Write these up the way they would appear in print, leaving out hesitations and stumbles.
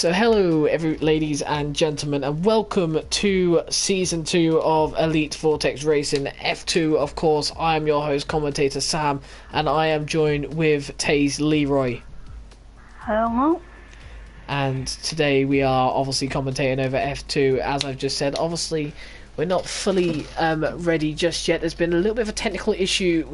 So hello ladies and gentlemen, and welcome to Season 2 of Elite Vortex Racing F2. Of course, I am your host, commentator Sam, and I am joined with Taze Leroy. Hello. And today we are obviously commentating over F2. As I've just said, obviously we're not fully ready just yet. There's been a little bit of a technical issue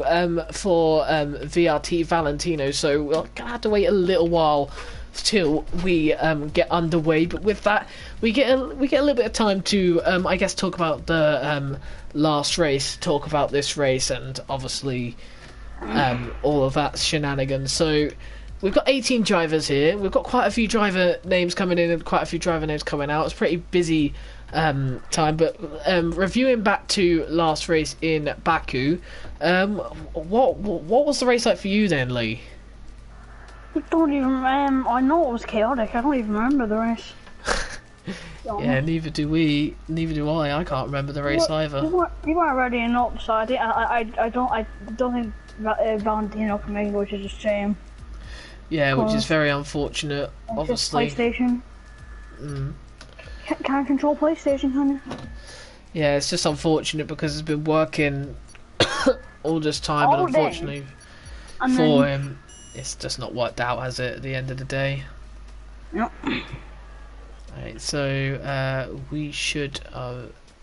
for VRT Valentino, so we're going to have to wait a little while till we get underway. But with that, we get a little bit of time to I guess talk about the last race, talk about this race, and obviously all of that shenanigans. So we've got 18 drivers here. We've got quite a few driver names coming in and quite a few driver names coming out. It's pretty busy time, but reviewing back to last race in Baku, what was the race like for you then, Lee? I don't even. I know it was chaotic. I don't even remember the race. Yeah, neither do we. Neither do I. I can't remember the race either. You weren't ready enough, so I don't think Valentino can make it, which is a shame. Yeah, which is very unfortunate. Obviously, PlayStation. Can't control PlayStation, can you? Yeah, it's just unfortunate because it's been working all this time, all and unfortunately and for him, it's just not worked out, has it? At the end of the day. Yep. Right, so we should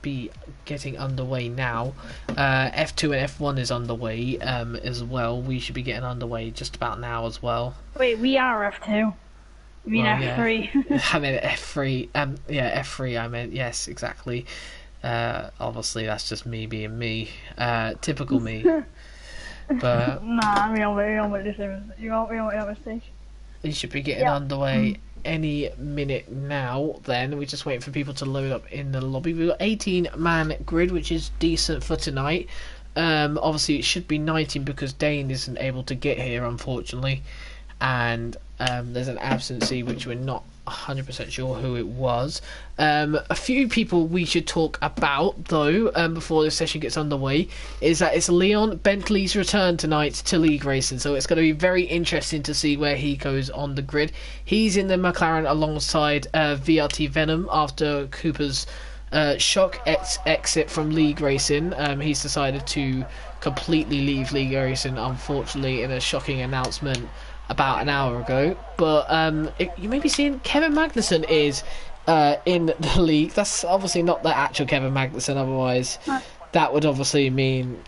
be getting underway now. F2 and F1 is underway as well. We should be getting underway just about now as well. Wait, we are F2. You mean F3? Yeah. I meant F3. Yeah, F3. I meant, yes, exactly. Obviously, that's just me being me. Typical me. But nah, we don't make that mistake. We should be getting underway any minute now. Then we're just waiting for people to load up in the lobby. We've got 18-man grid, which is decent for tonight. Obviously, it should be 19 because Dane isn't able to get here, unfortunately, and there's an absentee which we're not 100% sure who it was. A few people we should talk about though before this session gets underway is that it's Leon Bentley's return tonight to league racing, so it's going to be very interesting to see where he goes on the grid. He's in the McLaren alongside VRT Venom after Cooper's shock exit from league racing. He's decided to completely leave league racing, unfortunately, in a shocking announcement about an hour ago. But you may be seeing Kevin Magnussen is in the league. That's obviously not the actual Kevin Magnussen, otherwise that would obviously mean,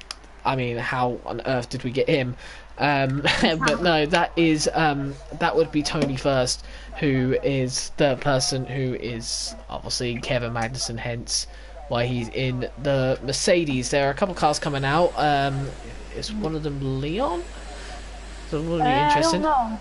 I mean, how on earth did we get him? But no, that is that would be Tony First, who is the person who is obviously Kevin Magnussen, hence why he's in the Mercedes. There are a couple of cars coming out. Is one of them Leon? So it would be interesting. I don't know.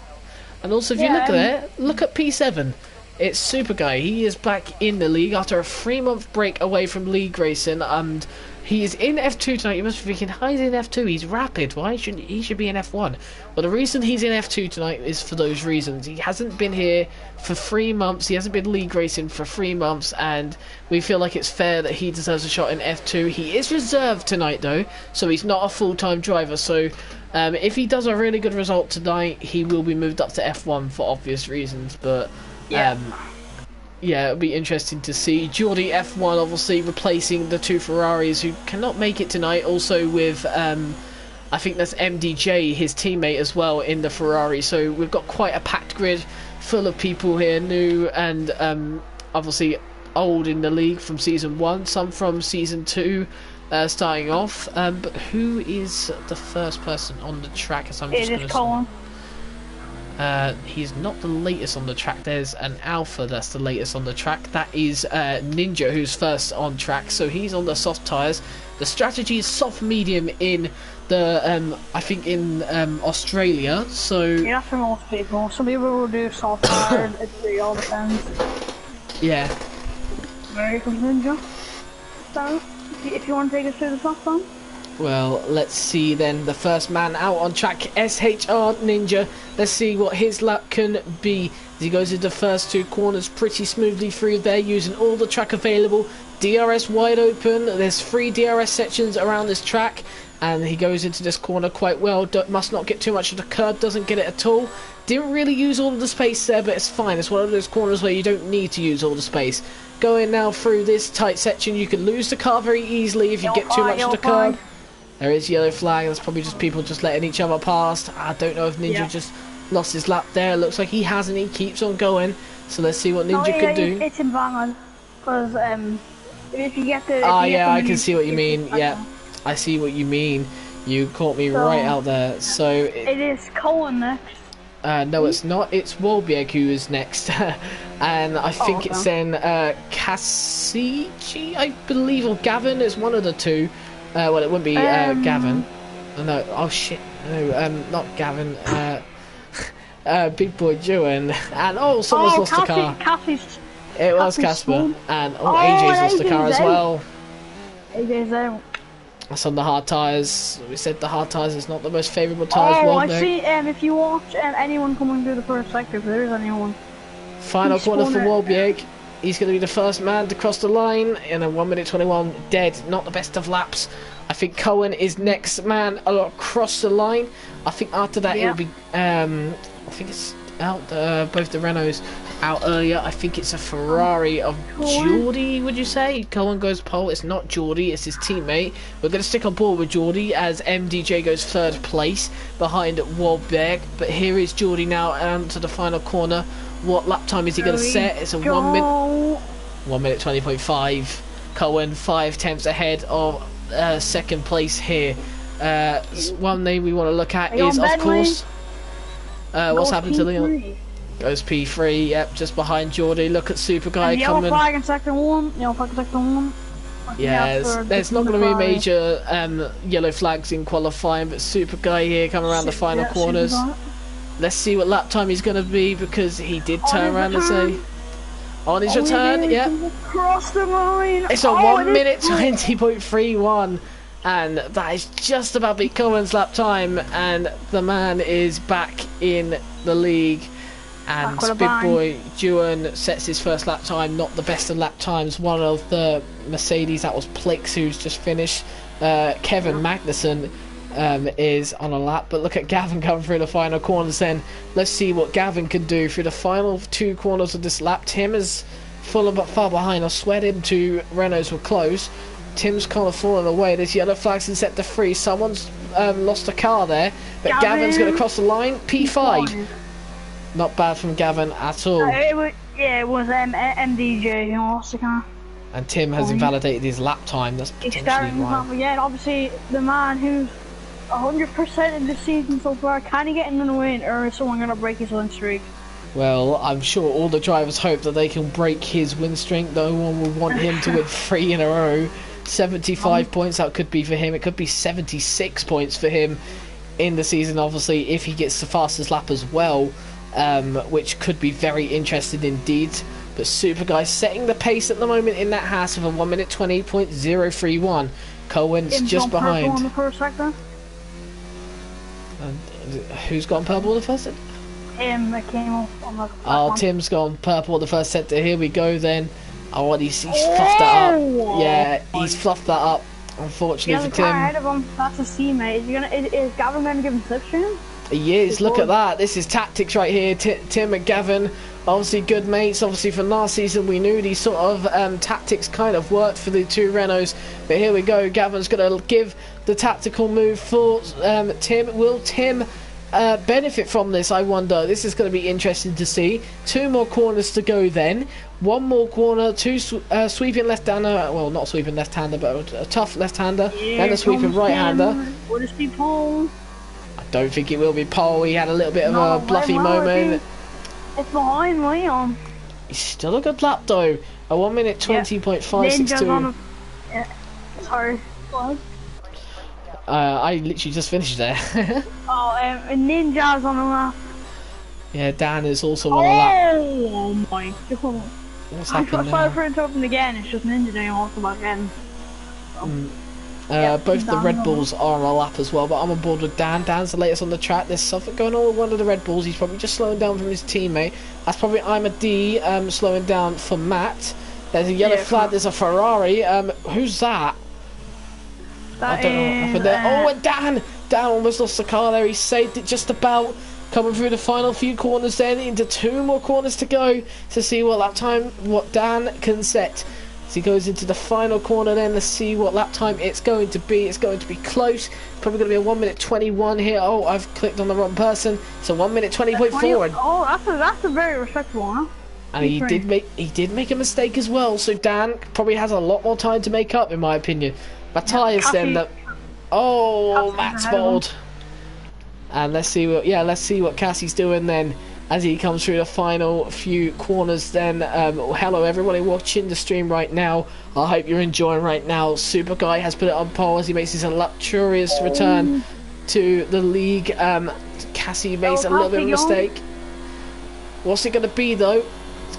And also, if you look at it, look at P7. It's Super Guy. He is back in the league after a 3-month break away from league racing, and he is in F2 tonight. You must be thinking, how is he in F2? He's rapid. Why shouldn't he should be in F1? Well, the reason he's in F2 tonight is for those reasons. He hasn't been here for 3 months. He hasn't been league racing for 3 months, and we feel like it's fair that he deserves a shot in F2. He is reserved tonight, though, so he's not a full-time driver. So if he does a really good result tonight, he will be moved up to F1 for obvious reasons. But yeah, it'll be interesting to see. Geordie F1 obviously replacing the two Ferraris who cannot make it tonight. Also with I think that's MDJ, his teammate, as well in the Ferrari. So we've got quite a packed grid full of people here, new and obviously old in the league from season 1, some from season 2. Starting off, but who is the first person on the track? As I'm just It is Colin. He's not the latest on the track. There's an Alpha that's the latest on the track. That is Ninja, who's first on track. So he's on the soft tyres. The strategy is soft medium in the I think in Australia. So yeah, for most people. Some people will do soft tyres. It really all depends. Yeah. There comes Ninja. So, if you want to take us through the soft one. Well, let's see then. The first man out on track, SHR Ninja. Let's see what his lap can be. As he goes into the first two corners pretty smoothly through there, using all the track available. DRS wide open. There's 3 DRS sections around this track. And he goes into this corner quite well. Must not get too much of the curb. Doesn't get it at all. Didn't really use all of the space there, but it's fine. It's one of those corners where you don't need to use all the space. Going now through this tight section, you can lose the car very easily if you get too much of the curb. There is yellow flag. That's probably just people just letting each other past. I don't know if Ninja just lost his lap there. Looks like he hasn't. He keeps on going. So let's see what Ninja can do. It's invalid because if you get the. Yeah, I can see what you mean. Yeah, I see what you mean. You caught me right out there. So it is Cohen next. No, it's not. It's Wolbieg who is next, and I think it's then Cassici, I believe, or Gavin. It's one of the two. Well, it wouldn't be Gavin. No, oh shit. No, not Gavin. Big Boy Juan. And someone's lost the car. It was Casper. And AJ's lost the car as well. AJ's out. That's on the hard tyres. We said the hard tyres is not the most favourable tyres. I see. If you watch anyone coming through the first sector, if there is anyone. Final corner for Wolbieg. He's going to be the first man to cross the line in a 1:21 dead. Not the best of laps. I think Cohen is next man across the line. I think after that it'll be. I think it's out. Both the Renaults out earlier. I think it's a Ferrari of Geordie. Would you say Cohen goes pole? It's not Geordie. It's his teammate. We're going to stick on board with Geordie as MDJ goes third place behind Wolberg. But here is Geordie now to the final corner. What lap time is he going to set? It's a 1 minute 20.5. Cohen 5/10 ahead of second place here. One name we want to look at is, of course, what's happened to Leon? Goes P3, yep, just behind Geordie. Look at Super Guy coming. Yellow flag in sector 1. Yellow flag in sector 1. Yeah, there's not going to be major yellow flags in qualifying, but Super Guy here coming around the final corners. Let's see what lap time he's going to be, because he did turn around and say on his return, yeah. Cross the line. It's a 1 minute 20.31, and that is just about beat Cohen's lap time, and the man is back in the league. And Big Boy Juan sets his first lap time, not the best of lap times. One of the Mercedes, that was Plix, who's just finished. Kevin Magnussen is on a lap, but look at Gavin coming through the final corners then. Let's see what Gavin can do through the final 2 corners of this lap. Tim is full but far behind. I swear them 2 Renaults were close. Tim's kind of fallen away. There's yellow flags in sector 3. Someone's lost a car there, but Gavin's going to cross the line. P5. Not bad from Gavin at all. It was MDJ who lost the car. And Tim has invalidated his lap time. That's potentially why. Yeah, obviously the man who's 100% in the season so far, can he get in the win, or is someone going to break his win streak? Well, I'm sure all the drivers hope that they can break his win streak. No one will want him to win 3 in a row. 75 points, that could be for him. It could be 76 points for him in the season, obviously, if he gets the fastest lap as well, which could be very interesting indeed. But Super Guy setting the pace at the moment in that Haas with a 1 minute 20.031. Cohen's just behind. On the first sector. Who's gone purple in the first sector? Tim that came off on the Tim's gone purple in the first sector. Here we go then. Oh, he's fluffed that up. Yeah, he's fluffed that up, unfortunately for Tim. Ahead of him. That's a teammate. Is Gavin going to give him slipstream? He is. Look at that. This is tactics right here. Tim and Gavin, obviously good mates. Obviously from last season we knew these sort of tactics kind of worked for the 2 Renaults. But here we go. Gavin's going to give the tactical move for Tim. Will Tim benefit from this, I wonder? This is going to be interesting to see. 2 more corners to go then. 1 more corner, 2 sweeping left-hander, well, not sweeping left-hander, but a tough left-hander, and a sweeping right-hander. Will this be pole? I don't think it will be pole. He had a little bit of a bluffy moment. It's behind Leon. He's still a good lap though. A 1 minute 20.562. Sorry. What? I literally just finished there. Ninja's on the lap. Yeah, Dan is also on the lap. Oh my god. What's happening now? I'm sorry for it to open again. It's just Ninja doing also back again. Both the Dan's Red on Bulls are on a lap as well, but I'm on board with Dan. Dan's the latest on the track. There's something going on with one of the Red Bulls. He's probably just slowing down from his teammate. That's probably I'm a D slowing down for Matt. There's a yellow flag. There's a Ferrari. Who's that? I don't know what happened there. Oh, and Dan! Dan almost lost the car there. He saved it just about. Coming through the final few corners then, into 2 more corners to go to see what lap time, what Dan can set. As he goes into the final corner then, let's see what lap time it's going to be. It's going to be close. Probably going to be a 1 minute 21 here. Oh, I've clicked on the wrong person. So 1 minute 20.4. Oh, that's a very respectable one. And he did make a mistake as well. So Dan probably has a lot more time to make up, in my opinion. Matthias then. Oh, Matt's bowled. And let's see what Cassie's doing then as he comes through the final few corners then. Hello everybody watching the stream right now. I hope you're enjoying right now. Super Guy has put it on pole as he makes his luxurious return to the league. Cassie makes a little bit of a mistake. What's it going to be though?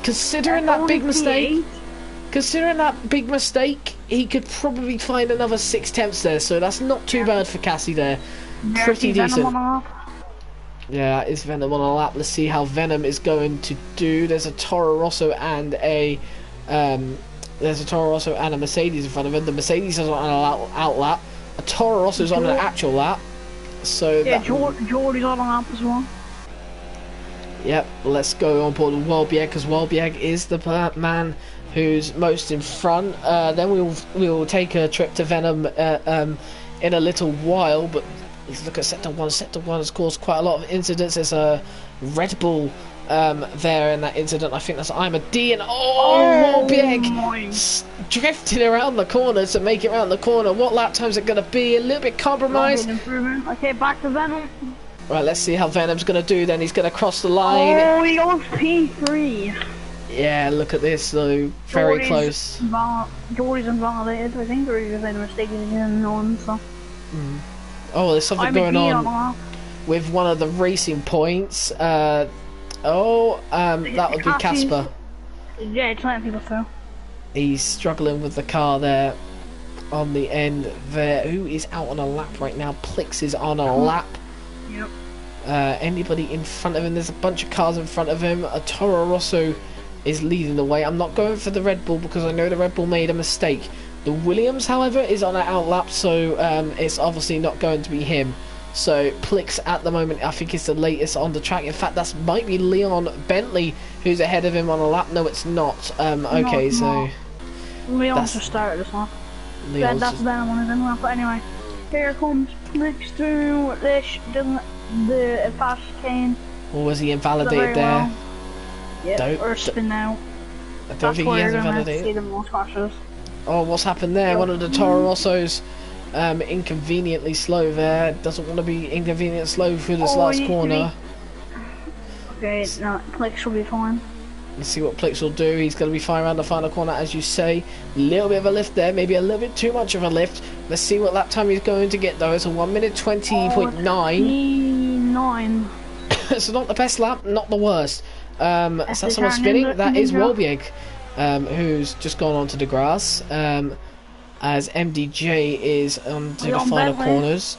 Considering that big mistake, he could probably find another 6 tenths there, so that's not too bad for Cassie there. Pretty decent. Yeah, it's Venom on a lap. Let's see how Venom is going to do. There's a Toro Rosso and a Mercedes in front of him. The Mercedes is on an out lap. A Toro Rosso is on an actual lap. So yeah, Jordy's on a lap as well. Yep, let's go on board with Wolbieg because Wolbieg is the man who's most in front. Then we'll take a trip to Venom in a little while, but let's look at Sector 1. Sector 1 has caused quite a lot of incidents. There's a Red Bull there in that incident. I think that's I'm a D, and Wolbieg drifting around the corner to make it around the corner. What lap time's it going to be? A little bit compromised. Okay, back to Venom. Right, let's see how Venom's going to do then. He's going to cross the line. Oh, he goes P3. Yeah, look at this though. Very close. Jordy's invalidated, I think, or he just made a mistake in on, so. Oh, there's something going on with one of the racing points. That would be Casper. Yeah, it's letting people through. He's struggling with the car there on the end there. Who is out on a lap right now? Plix is on a lap. Yep. Anybody in front of him? There's a bunch of cars in front of him. A Toro Rosso is leading the way. I'm not going for the Red Bull because I know the Red Bull made a mistake. The Williams, however, is on an out lap, so it's obviously not going to be him. So Plix at the moment, I think, is the latest on the track. In fact, that might be Leon Bentley who's ahead of him on a lap. No, it's not. Okay, so Leon's just started this one. That's Venom on his own lap. But anyway, here comes Plix through the fast cane. Or was he invalidated there? Well. Yeah, or spin out. I don't think he has invalidated. See the most crashes. Oh, what's happened there? One of the Toro Rossos inconveniently slow there. Doesn't want to be inconvenient slow through this last corner. Okay, no, Plix will be fine. Let's see what Plix will do. He's going to be fine around the final corner, as you say. A little bit of a lift there, maybe a little bit too much of a lift. Let's see what lap time he's going to get though. It's a 1 minute 20.9. 9. So not the best lap, not the worst. Is that someone spinning? That is Wolbieg, who's just gone onto the grass. As MDJ is onto the final corners.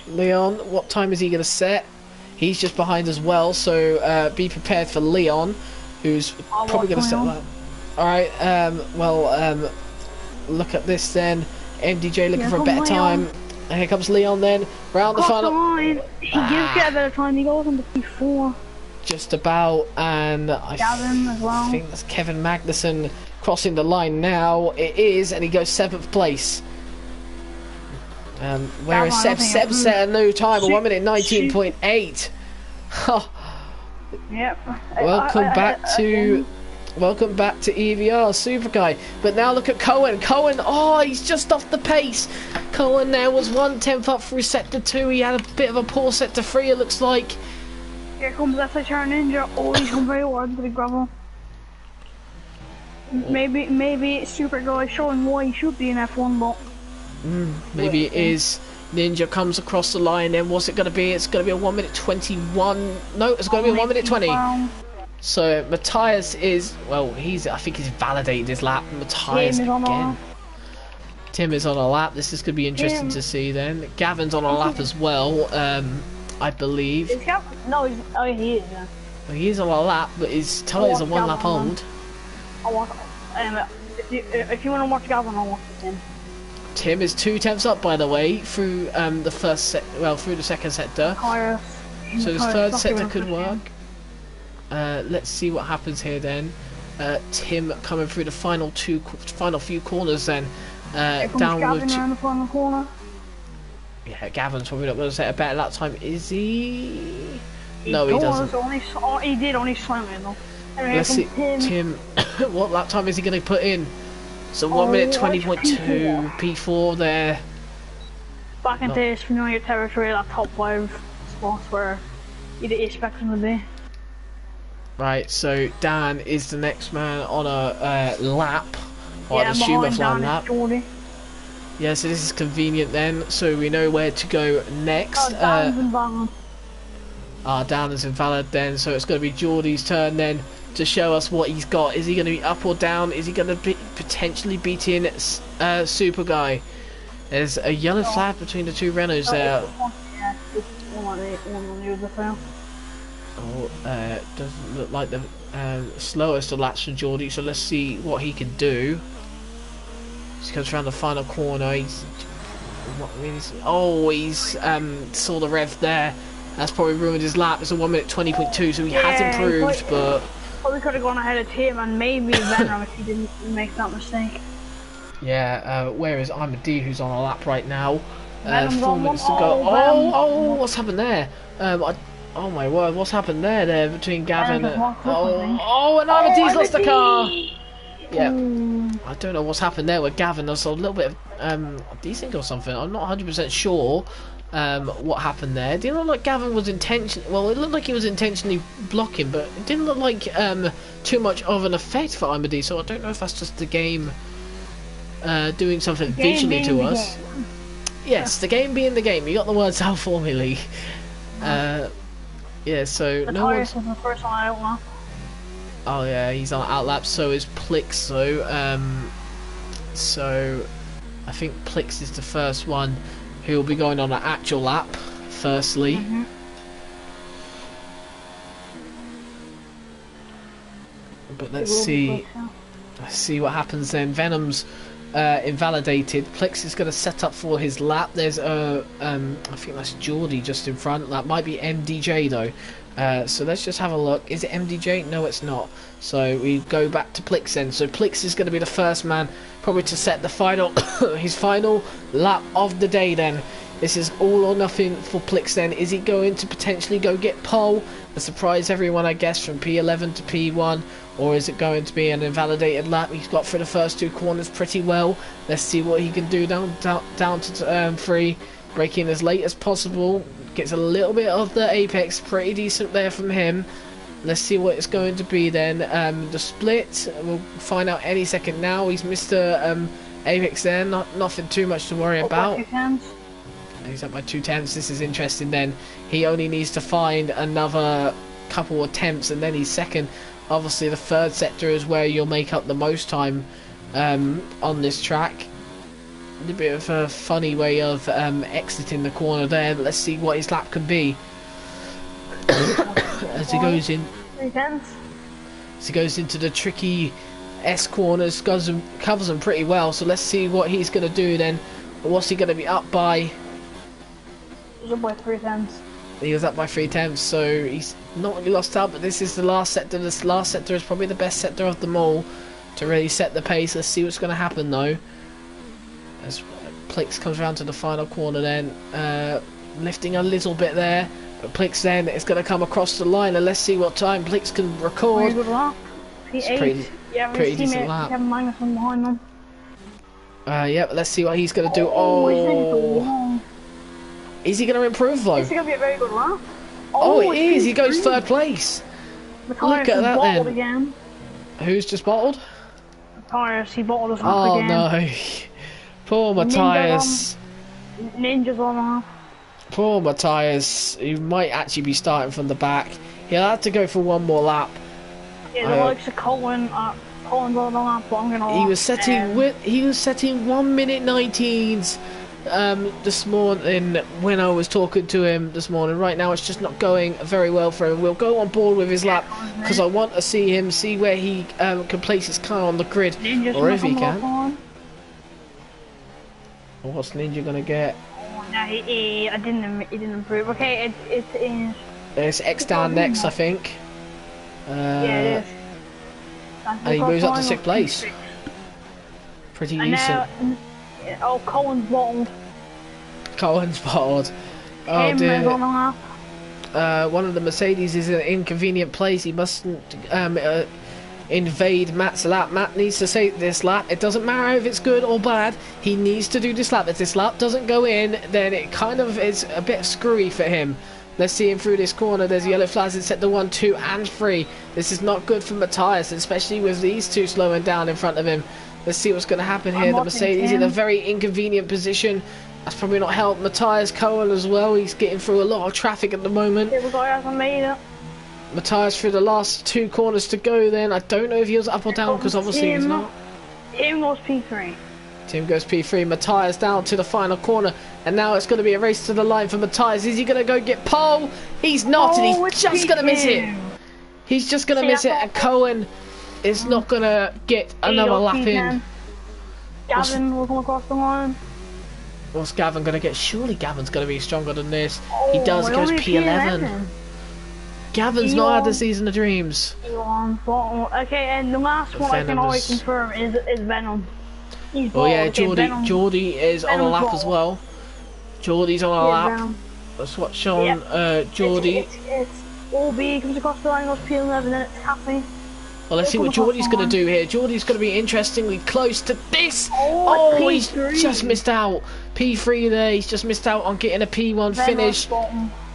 Leon, what time is he going to set? He's just behind as well, so be prepared for Leon, who's probably going to set that. Alright, look at this then. MDJ looking for a better time. And here comes Leon then, round the final. He gives get a better time, he goes into P4. Just about, and I think that's Kevin Magnussen crossing the line now. It is, and he goes 7th place. Where is Seb? Seb set a new time, 1 minute 19.8. Yep. Welcome back to EVR Super Guy. But now look at Cohen. Cohen, he's just off the pace. Cohen there was 1/10 up through sector 2. He had a bit of a poor sector 3, it looks like. Here comes SHR Ninja. Oh, he's come very hard to the gravel. Maybe it's Super Guy showing why he should be in F1, but maybe it is. Ninja comes across the line, and what's it going to be? It's going to be a 1 minute 21. No, it's going to be a 1 minute 20. So Matthias is, I think he's validated his lap. Matthias again. Tim is on a lap. This is going to be interesting to see then. Gavin's on a lap as well, I believe. Is Gavin? No, he is, yeah. Well, he is on a lap, but his tyres are 1 lap old. I want, if you want to watch Gavin, I'll watch Tim. Tim is 2 tenths up, by the way, through the first set. Well, through the second sector. So his third sector could work. Let's see what happens here then. Tim coming through the final few corners then. Downward. Gavin the final corner. Yeah, Gavin's probably not going to set a better lap time, is he? No, he doesn't. He did only slightly though. Anyway, let's see, Tim. What lap time is he going to put in? So 1 minute 20.2 P4 there. Back into his familiar territory, that top 5 spots where you'd expect him to be. Right, so Dan is the next man on a lap, or I'd assume a flying lap. Yeah, so this is convenient then, so we know where to go next. Dan's invalid. Dan is invalid then, so it's going to be Geordie's turn then to show us what he's got. Is he going to be up or down? Is he going to be potentially beating Super Guy? There's a yellow flag between the 2 Renaults there. Doesn't look like the slowest of laps from Geordie, so let's see what he can do. He comes around the final corner. He's saw the rev there. That's probably ruined his lap. It's a 1 minute 20.2, so he has improved, but probably could have gone ahead of Tim and maybe Venom if he didn't make that mistake. Yeah, where is Imadi, who's on a lap right now? 4 minutes to go. Oh, what's happened there? Oh my word, what's happened there between Gavin and... and Imadi's lost the car! Yeah, I don't know what's happened there with Gavin. There's a little bit of desync or something. I'm not 100% sure what happened there. It didn't look like Gavin was well, it looked like he was intentionally blocking, but it didn't look like too much of an effect for Imadi, so I don't know if that's just the game doing something visually to us. Yes, the game being the game. You got the words out for me, Lee. Yeah, so the no one's... the first one out lap. Oh yeah, he's on outlap, so is Plixo. So I think Plix is the first one who will be going on an actual lap, firstly. But let's see what happens then. Venom's invalidated. Plix is going to set up for his lap. There's I think that's Geordie just in front. That might be MDJ though. So let's just have a look. Is it MDJ? No, it's not. So we go back to Plix then. So Plix is going to be the first man probably to set the final his final lap of the day then. This is all or nothing for Plix then. Is he going to potentially go get pole and surprise everyone, I guess, from P11 to P1? Or is it going to be an invalidated lap? He's got through the first 2 corners pretty well. Let's see what he can do down to 3. Braking as late as possible. Gets a little bit of the apex. Pretty decent there from him. Let's see what it's going to be then. The split, we'll find out any second now. He's Mr. Apex there. Nothing too much to worry about. He's up by 2 tenths. This is interesting then. He only needs to find another couple of attempts and then he's second. Obviously the third sector is where you'll make up the most time on this track. A bit of a funny way of exiting the corner there, but let's see what his lap can be. As he goes in, as he goes into the tricky S corners, covers them pretty well. So let's see what he's going to do then. What's he going to be up by? He's up by 3 tenths. He was up by 3 tenths, so he's not really lost out. But this is the last sector. This last sector is probably the best sector of them all to really set the pace. Let's see what's going to happen though. As Plix comes around to the final corner then, lifting a little bit there, but Plix then is going to come across the line, and let's see what time Plix can record. It's pretty decent lap. Behind them. Yep, let's see what he's going to do. Oh, is he going to improve though? Is he going to be a very good lap? Oh, it is. He goes 3rd place. Look at that then. Again. Who's just bottled? Matthias, he bottled us up again. Oh no. Poor Matthias. Ninja's on. Poor Matthias. He might actually be starting from the back. He'll have to go for 1 more lap. Yeah, the likes of Colin Colin's on the lap, but I'm gonna. He was setting 1 minute 19s this morning when I was talking to him this morning. Right now, it's just not going very well for him. We'll go on board with his lap because I want to see where he can place his car on the grid, or if he can. What's Ninja gonna get? No, he didn't improve. Okay, It's X down next, I think. Yeah, it is. And he moves up to 6th place. Pretty decent. Oh, Colin's bottled. Colin's bottled. Oh dear. One of the Mercedes is in an inconvenient place. He mustn't invade Matt's lap. Matt needs to say this lap. It doesn't matter if it's good or bad. He needs to do this lap. If this lap doesn't go in, then it kind of is a bit screwy for him. Let's see him through this corner. There's yellow flags in sector 1, 2 and 3. This is not good for Matthias, especially with these two slowing down in front of him. Let's see what's going to happen here. The Mercedes in a very inconvenient position. That's probably not helped Matthias Cohen as well. He's getting through a lot of traffic at the moment. Matthias through the last 2 corners to go then. I don't know if he was up or down because obviously he's not. Tim goes P3. Tim goes P3. Matthias down to the final corner. And now it's going to be a race to the line for Matthias. Is he going to go get pole? He's not, and he's just going to miss it. He's just going to miss it, and Cohen is not going to get another lap in. Gavin will come across the line. What's Gavin going to get? Surely Gavin's going to be stronger than this. He does, goes P11. Gavin's not had the season of dreams. Okay, and the last one I can always confirm is Venom. Oh yeah, Geordie is on a lap as well. Geordie's on a lap. That's what Sean, Geordie. It's OB comes across the line, goes P11, and it's Happy. Well, let's see what Geordie's going to do here. Geordie's going to be interestingly close to this. Oh, he's just missed out. P3 there, he's just missed out on getting a P1 finish.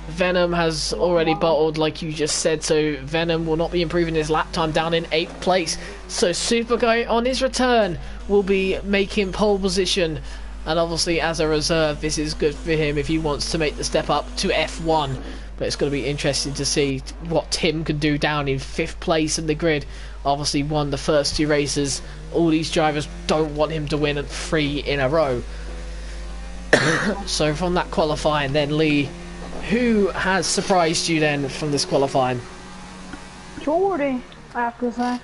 Venom has already bottled, like you just said, so Venom will not be improving his lap time, down in 8th place. So Super Guy on his return will be making pole position, and obviously as a reserve this is good for him if he wants to make the step up to F1. But it's going to be interesting to see what Tim can do down in 5th place in the grid. Obviously won the first 2 races. All these drivers don't want him to win 3 in a row. So from that qualifying then, Lee, who has surprised you then from this qualifying? Geordie, I have to say.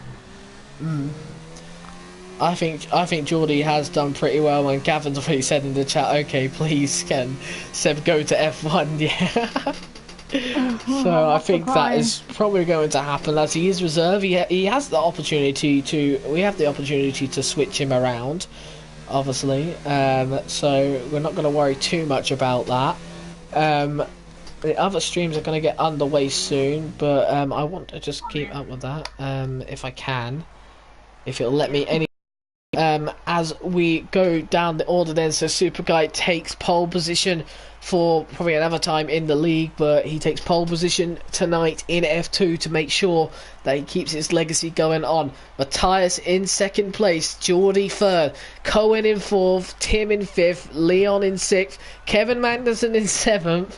I think Geordie has done pretty well, and Gavin's already said in the chat, okay, please can Seb go to F1, yeah. So I think that is probably going to happen as he is reserve. He has the opportunity to, we have the opportunity to switch him around, obviously. So we're not going to worry too much about that. The other streams are going to get underway soon, but I want to just keep up with that if I can, if it'll let me any. As we go down the order then, so Super Guy takes pole position for probably another time in the league, but he takes pole position tonight in F2 to make sure that he keeps his legacy going on. Matthias in 2nd place, Geordie 3rd, Cohen in 4th, Tim in 5th, Leon in 6th, Kevin Magnussen in 7th.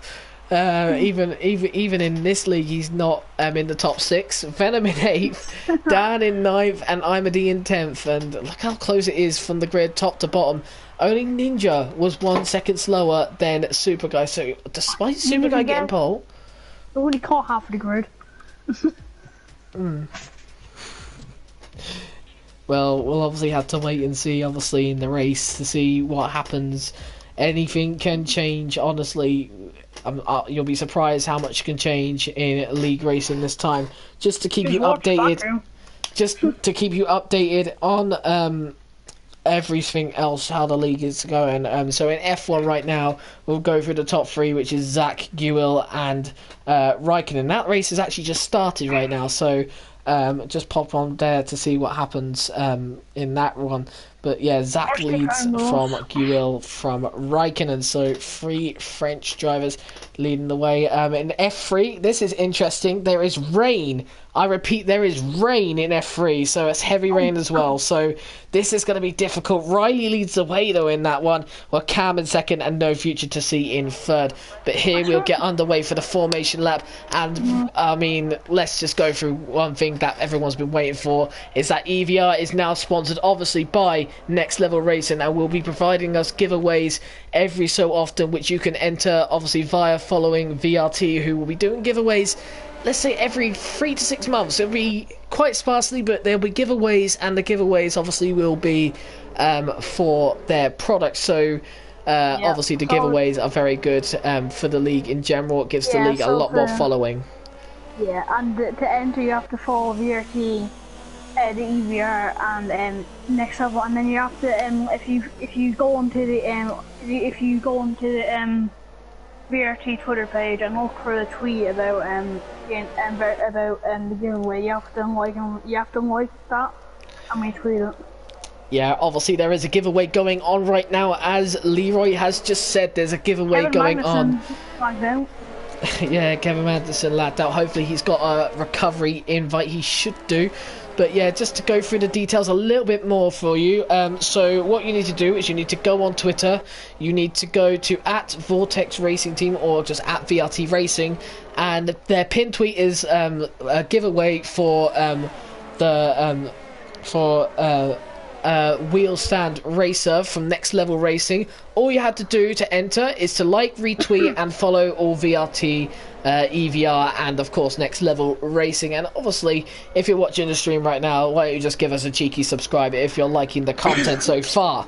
Even in this league he's not in the top 6. Venom in 8th, Dan in 9th, and Imadi in 10th. And look how close it is from the grid top to bottom. Only Ninja was 1 second slower than Super Guy. So despite Super Guy getting pole, they already caught half of the grid. Well, we'll obviously have to wait and see, obviously, in the race to see what happens. Anything can change, honestly. You'll be surprised how much can change in league racing this time. Just to keep you updated, on everything else, how the league is going. So in F1 right now, we'll go through the top 3, which is Zach, Guel, and Raikkonen. That race has actually just started right now, so just pop on there to see what happens in that one. But yeah, Zach leads from Guel, from Raikkonen, so 3 French drivers leading the way. In F3, this is interesting. There is rain I repeat, there is rain in F3, so it's heavy rain as well. So this is going to be difficult. Riley leads the way, though, in that one. Well, Cam in second and No Future to see in third. But here we'll get underway for the formation lap. And, I mean, let's just go through one thing that everyone's been waiting for. Is that EVR is now sponsored, obviously, by Next Level Racing. And will be providing us giveaways every so often, which you can enter, obviously, via following VRT, who will be doing giveaways, let's say, every 3 to 6 months. It'll be quite sparsely, but there'll be giveaways, and the giveaways obviously will be for their products. So obviously the giveaways are very good for the league in general. It gives the league a lot more following. Yeah, and to enter you have to follow VRT, the EVR, and Next Level, and then you have to if you go onto the VRT Twitter page and look for the tweet about the giveaway. You have to like that and retweet it. Yeah, obviously there is a giveaway going on right now, as Leroy has just said. There's a giveaway going on. Yeah, Kevin Anderson lagged out. Hopefully he's got a recovery invite. He should do. But yeah, just to go through the details a little bit more for you. So what you need to do is you need to go on Twitter. You need to go to @Vortex Racing Team or just @VRT Racing, and their pin tweet is a giveaway for wheel stand racer from Next Level Racing. All you had to do to enter is to like, retweet and follow all VRT, EVR and of course Next Level Racing. And obviously if you're watching the stream right now, why don't you just give us a cheeky subscribe if you're liking the content so far.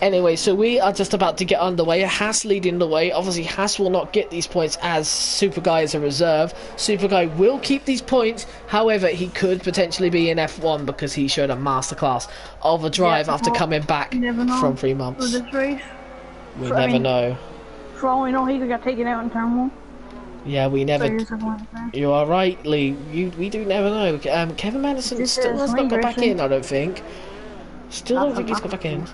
Anyway, so we are just about to get underway. Haas leading the way. Obviously, Haas will not get these points as Super Guy is a reserve. Super Guy will keep these points. However, he could potentially be in F1 because he showed a masterclass of a drive after coming back from 3 months. For this race. We never know. For all we know, he could get taken out in turn 1. Yeah, we never... You are right, Lee. We do never know. Kevin Madison still has not got back in, I don't think. Still don't think he's got back in.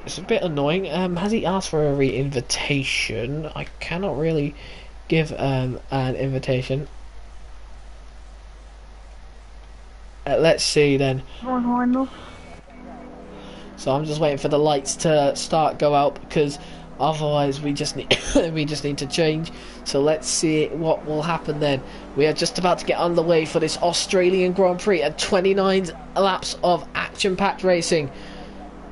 It's a bit annoying. Has he asked for a re-invitation? I cannot really give an invitation. Let's see then. So I'm just waiting for the lights to go out because otherwise we just need to change. So let's see what will happen then. We are just about to get underway for this Australian Grand Prix at 29 laps of action-packed racing.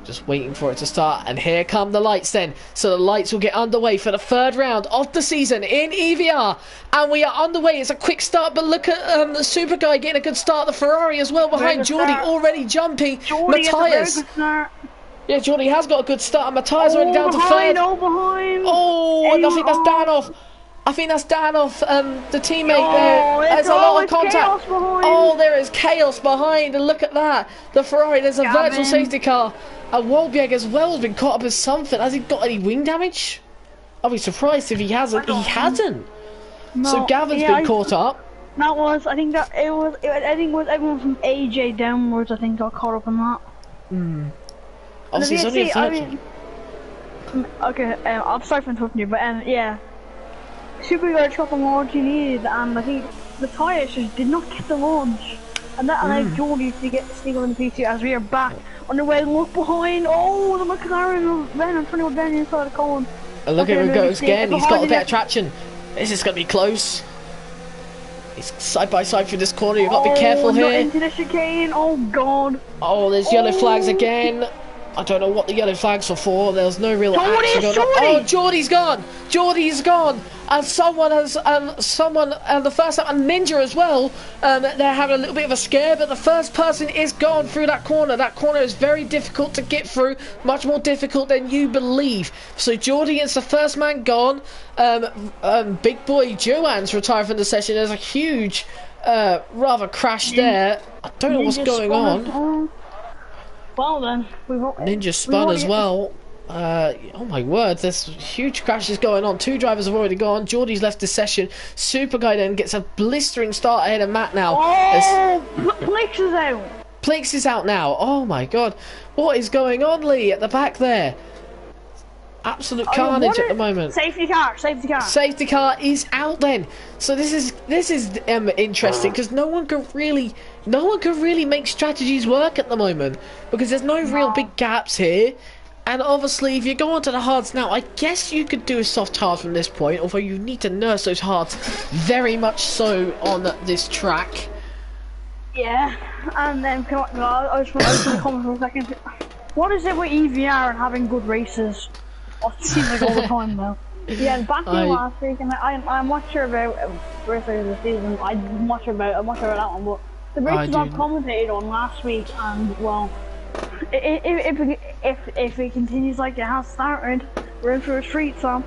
Just waiting for it to start, and here come the lights then. So the lights will get underway for the 3rd round of the season in EVR, and we are underway. It's a quick start, but look at the Super Guy getting a good start. The Ferrari as well behind Geordie, already jumping. Matthias. Yeah, Geordie has got a good start, and Matthias already down to 3rd. Oh, and I think that's Danoff. I think that's Danoff, the teammate there. There's a lot of contact. Oh, there is chaos behind, and look at that. The Ferrari, there's a virtual safety car. And Wolbieg as well has been caught up with something. Has he got any wing damage? I'll be surprised if he hasn't. He hasn't. No, so Gavin's been caught up. That was, I think that it was everyone from AJ downwards. I think got caught up in that. Obviously, it's only a virtual. Okay, I'll start from talking to you, but yeah. Super got a couple more you needed, and I think the tyres just did not get the launch, and that allowed Geordie to get sneak on the P2 as we are back on the way. Look behind! Oh, the McLaren ran in front of Ben inside the cone. And look, here he goes again. He's got a bit of traction. This is going to be close. He's side by side through this corner. You've got to be careful here. Into the chicane. Oh God! Oh, there's yellow flags again. I don't know what the yellow flags are for. There's no real action going on. Oh, Geordie's gone. Geordie's gone. And someone has, the first time, and Ninja as well, they're having a little bit of a scare, but the first person is gone through that corner. That corner is very difficult to get through, much more difficult than you believe. So Geordie is the first man gone. Big boy Joanne's retired from the session. There's a huge, rather crash there. I don't know what's going on. Well then, Ninja spun as well. Oh my word, there's huge crashes going on. 2 drivers have already gone. Geordie's left the session. Super Guy then gets a blistering start ahead of Matt now. Oh, Plix is out. Plix is out now. Oh my god. What is going on, Lee, at the back there? Absolute Oh, yeah, carnage at the moment. Safety car, safety car. Safety car is out then. So this is interesting because no one can really make strategies work at the moment because there's no real big gaps here. And obviously, if you go onto the hards now, I guess you could do a soft hard from this point, although you need to nurse those hards very much so on this track. Yeah, and then I just want to comment for a second. What is it with EVR and having good races? Oh, it seems like all the time now. Yeah, back in last week, and I'm not sure about first race of the season. I'm not sure about that one, but the races I've commentated on last week, and well, if it continues like it has started, we're in for a treat, Sam.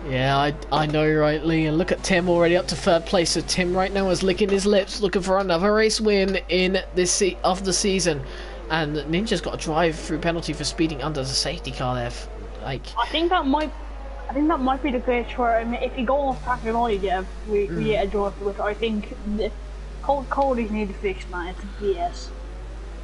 Yeah, I know, right, Lee. And look at Tim already up to third place. So Tim right now is licking his lips, looking for another race win in this of the season. And Ninja's got to drive through penalty for speeding under the safety car there. Like, I think that might be the case where, I mean, if you go off track at all, we get a draw, which I think Cody's need to fix, man. It's BS.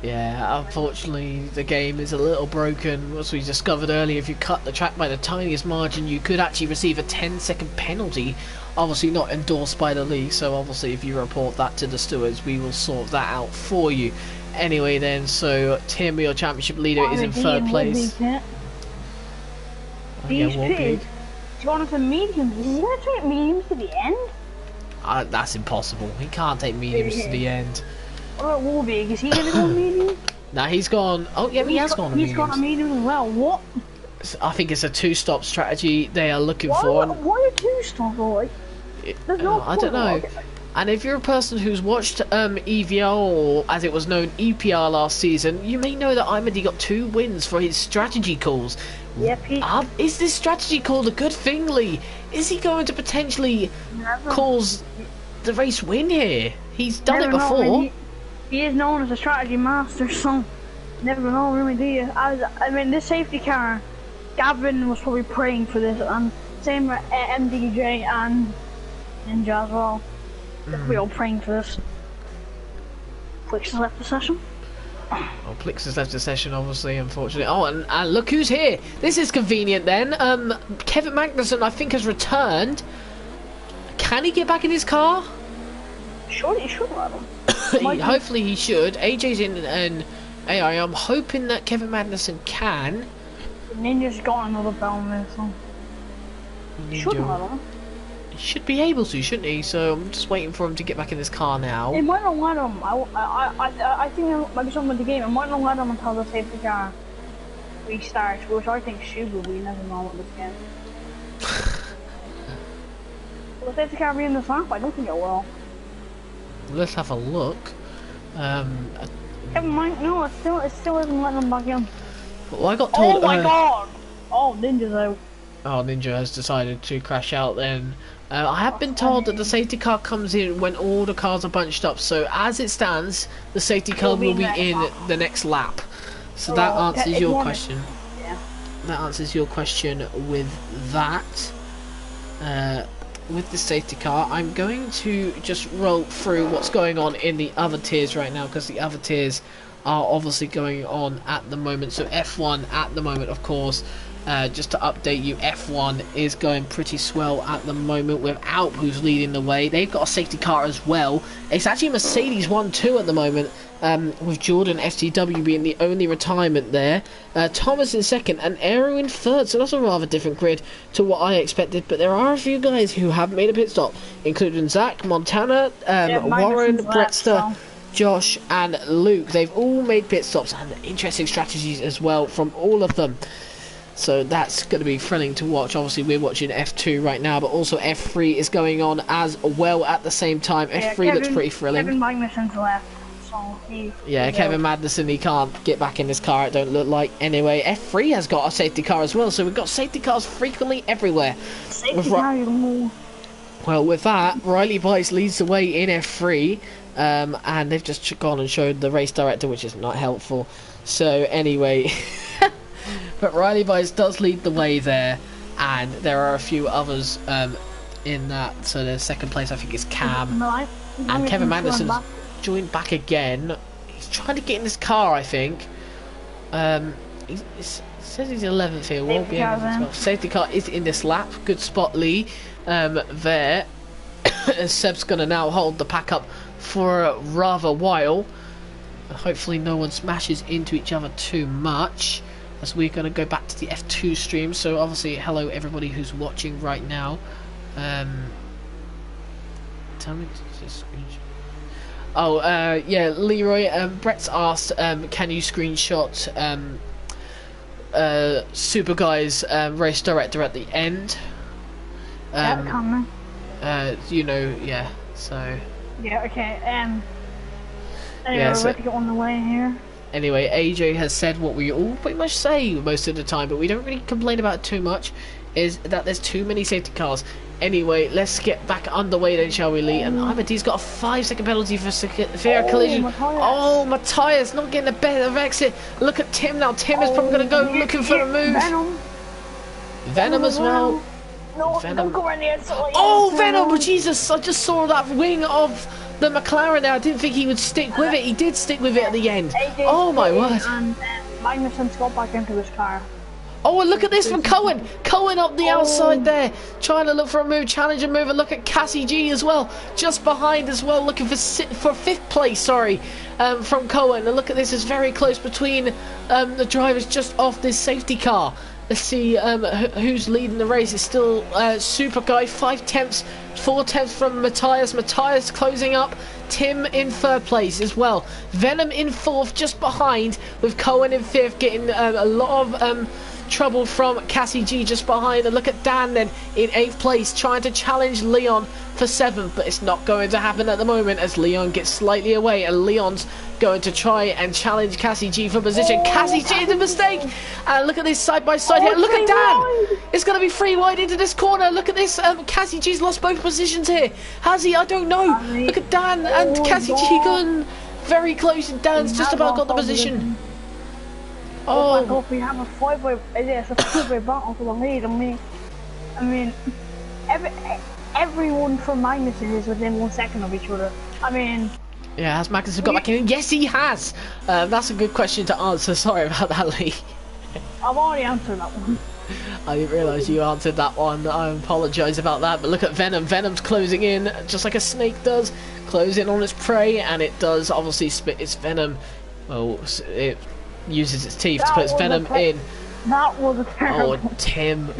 Yeah, unfortunately the game is a little broken. As we discovered earlier, if you cut the track by the tiniest margin, you could actually receive a 10-second penalty. Obviously not endorsed by the league, so obviously if you report that to the stewards, we will sort that out for you. Anyway then, so Tim, your championship leader, is in third place. Jonathan Mediums, is he going to take mediums to the end? That's impossible. He can't take mediums to the end. What about Warbeek? Is he going to go medium? Nah, he's gone. Oh, yeah, he has gone on mediums. He's gone on medium as well. What? I think it's a two-stop strategy they are looking for. Why a two-stop, boy? There's no I don't know. And if you're a person who's watched EVR, or as it was known, EPR last season, you may know that Imedy got 2 wins for his strategy calls. Yeah, Pete. Is this strategy call a good thing, Lee? Is he going to potentially cause the race win here? He's done it before. He is known as a strategy master, so never know, really, do you? I mean, this safety car, Gavin was probably praying for this, and same with MDJ and Ninja as well. We're all praying for this. Plix has left the session. Well, Plix has left the session, obviously, unfortunately. Oh, and look who's here. This is convenient then. Kevin Magnussen, I think, has returned. Can he get back in his car? Sure, he should let him. Hopefully he should. AJ's in an AI. I'm hoping that Kevin Magnussen can. Ninja's got another bell so shouldn't let him. He should be able to, shouldn't he? So I'm just waiting for him to get back in his car now. It might not let him. I think there might be something with the game. It might not let him until the safety car restarts, which I think should be. We never know what this game. Will the safety car be in the lap? I don't think it will. Let's have a look. Kevin might no, it still isn't letting him back in. Well, I got told. Oh my god! Oh, Ninja's out. Oh, Ninja has decided to crash out then. I have been told that the safety car comes in when all the cars are bunched up, so as it stands, the safety car will be in the next lap. So that answers your question. Yeah. That answers your question with that. With the safety car, I'm going to just roll through what's going on in the other tiers right now, because the other tiers are obviously going on at the moment. So F1 at the moment, of course, just to update you, F1 is going pretty swell at the moment with Alp, who's leading the way. They've got a safety car as well. It's actually Mercedes 1-2 at the moment, with Jordan FTW being the only retirement there. Thomas in second and Aero in third, so that's a rather different grid to what I expected. But there are a few guys who have made a pit stop, including Zach, Montana, Warren, Brettster, Josh and Luke. They've all made pit stops and interesting strategies as well from all of them. So that's going to be thrilling to watch. Obviously, we're watching F2 right now, but also F3 is going on as well at the same time. Yeah, F3 looks pretty thrilling. Kevin Magnussen's left. So Kevin Magnussen, he can't get back in his car, it don't look like. Anyway, F3 has got a safety car as well, so we've got safety cars frequently everywhere. Safety car is more. Well, with that, Riley Bice leads the way in F3, and they've just gone and showed the race director, which is not helpful. So anyway... But Riley Bice does lead the way there, and there are a few others in that. So the second place, I think, is Cam, and Kevin Magnussen's joined back again. He's trying to get in his car, I think. It says he's 11th here. Won't be able to. Safety car is in this lap. Good spot, Lee. There. And Seb's going to now hold the pack up for a rather while. Hopefully no one smashes into each other too much, as we're going to go back to the F2 stream. So obviously, hello everybody who's watching right now. Tell me to screenshot. Oh, yeah, Leroy, Brett's asked, can you screenshot Super Guy's race director at the end? Yeah, can you know, yeah, so... Yeah, okay, anyway, yeah, we're about to get on the way here. Anyway, AJ has said what we all pretty much say most of the time, but we don't really complain about it too much, is that there's too many safety cars. Anyway, let's get back underway then, shall we, Lee? And Imad's got a 5-second penalty for severe collision. Oh, Matthias not getting the better exit. Look at Tim now. Tim is probably going to go looking for a move. Venom as well. No, Venom. don't go around the outside. Oh, Venom! Jesus, I just saw that wing of the McLaren there. I didn't think he would stick with it. He did stick with it at the end. Oh, my word. And Magnussen's got back into his car. Oh, and look at this from Cohen. Cohen up the outside there, trying to look for a move, challenge a move. And look at Cassie G as well, just behind as well, looking for 5th place. Sorry, from Cohen. And look at this; it's very close between the drivers, just off this safety car. Let's see who's leading the race. It's still Super Guy, 5 tenths, 4 tenths from Matthias. Matthias closing up. Tim in 3rd place as well. Venom in 4th, just behind, with Cohen in 5th, getting a lot of trouble from Cassie G just behind. And look at Dan then in 8th place, trying to challenge Leon for 7th, but it's not going to happen at the moment as Leon gets slightly away, and Leon's going to try and challenge Cassie G for position. Cassie G is a mistake, and look at this side by side here. Look at Dan. It's going to be 3 wide into this corner. Look at this. Cassie G's lost both positions here. Has he? I don't know. Look at Dan and Cassie G going very close, and Dan's just about got the position. Oh, if we have a 5-way, it's a 5-way battle for the lead. I mean, everyone from Magnussen is within 1 second of each other. I mean, yeah, has Magnussen got back in? Yes, he has. That's a good question to answer. Sorry about that, Lee. I've already answered that one. I didn't realise you answered that one. I apologise about that. But look at Venom. Venom's closing in just like a snake does, closing on its prey, and it does obviously spit its venom. Well, it uses its teeth to put its venom in. That was a terrible. Oh, Tim,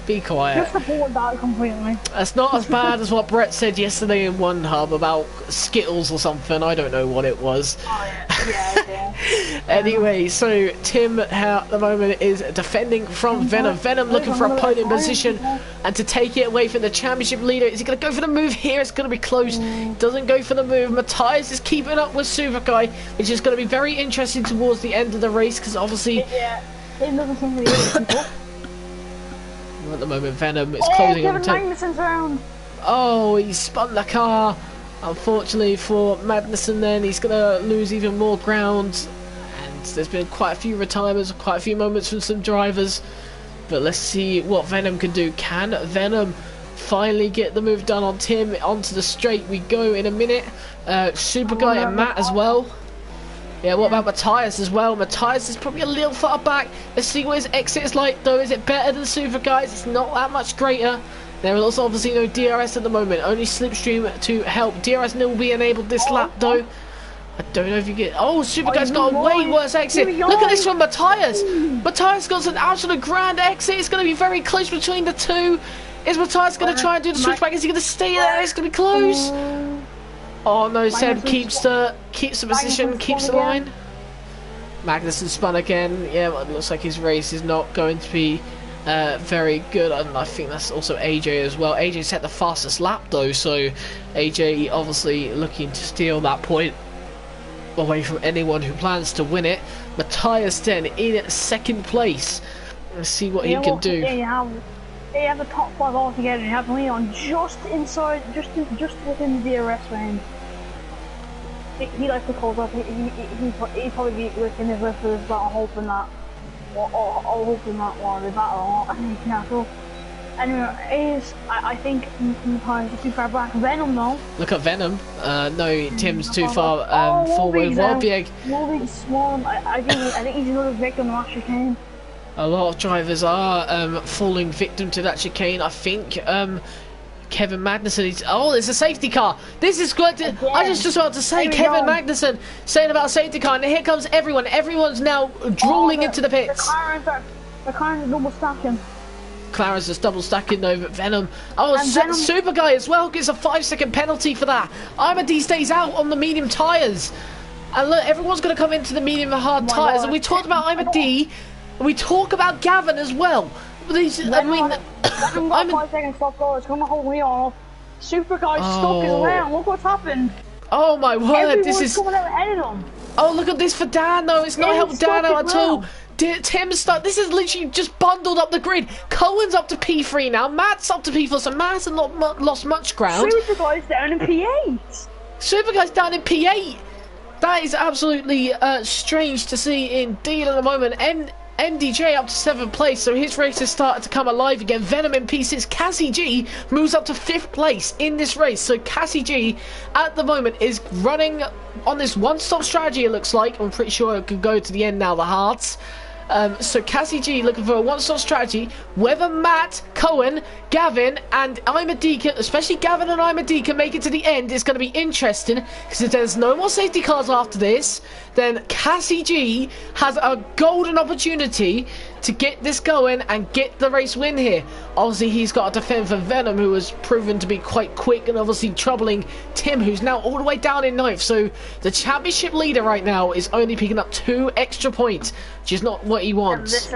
be quiet. Just avoid that completely. That's not as bad as what Brett said yesterday in One Hub about Skittles or something. I don't know what it was. Oh, yeah. Anyway, so Tim at the moment is defending from Venom. Venom looking for a podium position and to take it away from the championship leader. Is he going to go for the move here? It's going to be close. Doesn't go for the move. Matthias is keeping up with Super Guy, which is going to be very interesting towards the end of the race because obviously... Yeah. It doesn't seem to be people. At the moment, Venom is closing on Magnussen's round. Oh, he spun the car. Unfortunately for Magnussen then, he's going to lose even more ground. And there's been quite a few retirements, quite a few moments from some drivers. But let's see what Venom can do. Can Venom finally get the move done on Tim? Onto the straight we go in a minute. Super Guy and Matt as well. Yeah, what about Matthias as well? Matthias is probably a little far back. Let's see what his exit is like though. Is it better than Super Guys? It's not that much greater. There is also obviously no DRS at the moment. Only Slipstream to help. DRS will be enabled this lap though. I don't know if you get... Oh, Super Guy's got a way worse exit. Look at this from Matthias. Matthias got an absolute grand exit. It's going to be very close between the two. Is Matthias going to try and do the switchback? Is he going to stay there? It's going to be close. Oh no, Seb keeps the position, keeps the line. Magnussen spun again. Yeah, well, it looks like his race is not going to be very good, and I think that's also AJ as well. AJ set the fastest lap though, so AJ obviously looking to steal that point away from anyone who plans to win it. Matthias then in 2nd place. Let's see what he can do. They have the top 5 all together. You have Leon just inside, just within the DRS range. He likes to close up. He probably be within his rest of his battle, hoping that, or hoping that one of the battle. Yeah, so Anyway, I think Matthias is too far back. Venom though. Look at Venom. No, Tim's too far forward. Warwick's Warwick. Swan. I think he's another victim of that chicane. A lot of drivers are falling victim to that chicane. I think Kevin Magnussen is... Oh, there's a safety car. This is good. I just about to say, Kevin Magnussen saying about a safety car, and here comes everyone. Everyone's now drooling into the pits. The cars are double stacking. Clarence is double stacking over Venom. Oh, Venom... Super Guy as well gets a 5-second penalty for that. Imad stays out on the medium tyres. And look, everyone's going to come into the medium and hard tyres. And we talked about Imad, and we talk about Gavin as well. Venom got a 5-second stop go. It's going to hold me off. Super Guy's stuck as well. Look what's happened. Oh my word, this is... coming out ahead of them. Oh, look at this for Dan though. It's not helped Dan out at all. Tim's stuck. This is literally just bundled up the grid. Cohen's up to P3 now. Matt's up to P4, so Matt hasn't lost much ground. Super Guy's down in P8. Super Guy's down in P8. That is absolutely strange to see indeed at the moment. MDJ up to 7th place, so his race has started to come alive again. Venom in P6. Cassie G moves up to 5th place in this race. So Cassie G at the moment is running on this one-stop strategy, it looks like. I'm pretty sure it could go to the end now, the hards. So Cassie G looking for a one-stop strategy. Whether Matt, Cohen, Gavin and Imad, especially Gavin and Imad, can make it to the end is going to be interesting, because if there's no more safety cars after this, then Cassie G has a golden opportunity to get this going and get the race win here. Obviously he's got to defend for Venom, who has proven to be quite quick, and obviously troubling Tim, who's now all the way down in 9th. So the championship leader right now is only picking up 2 extra points, which is not what he wants.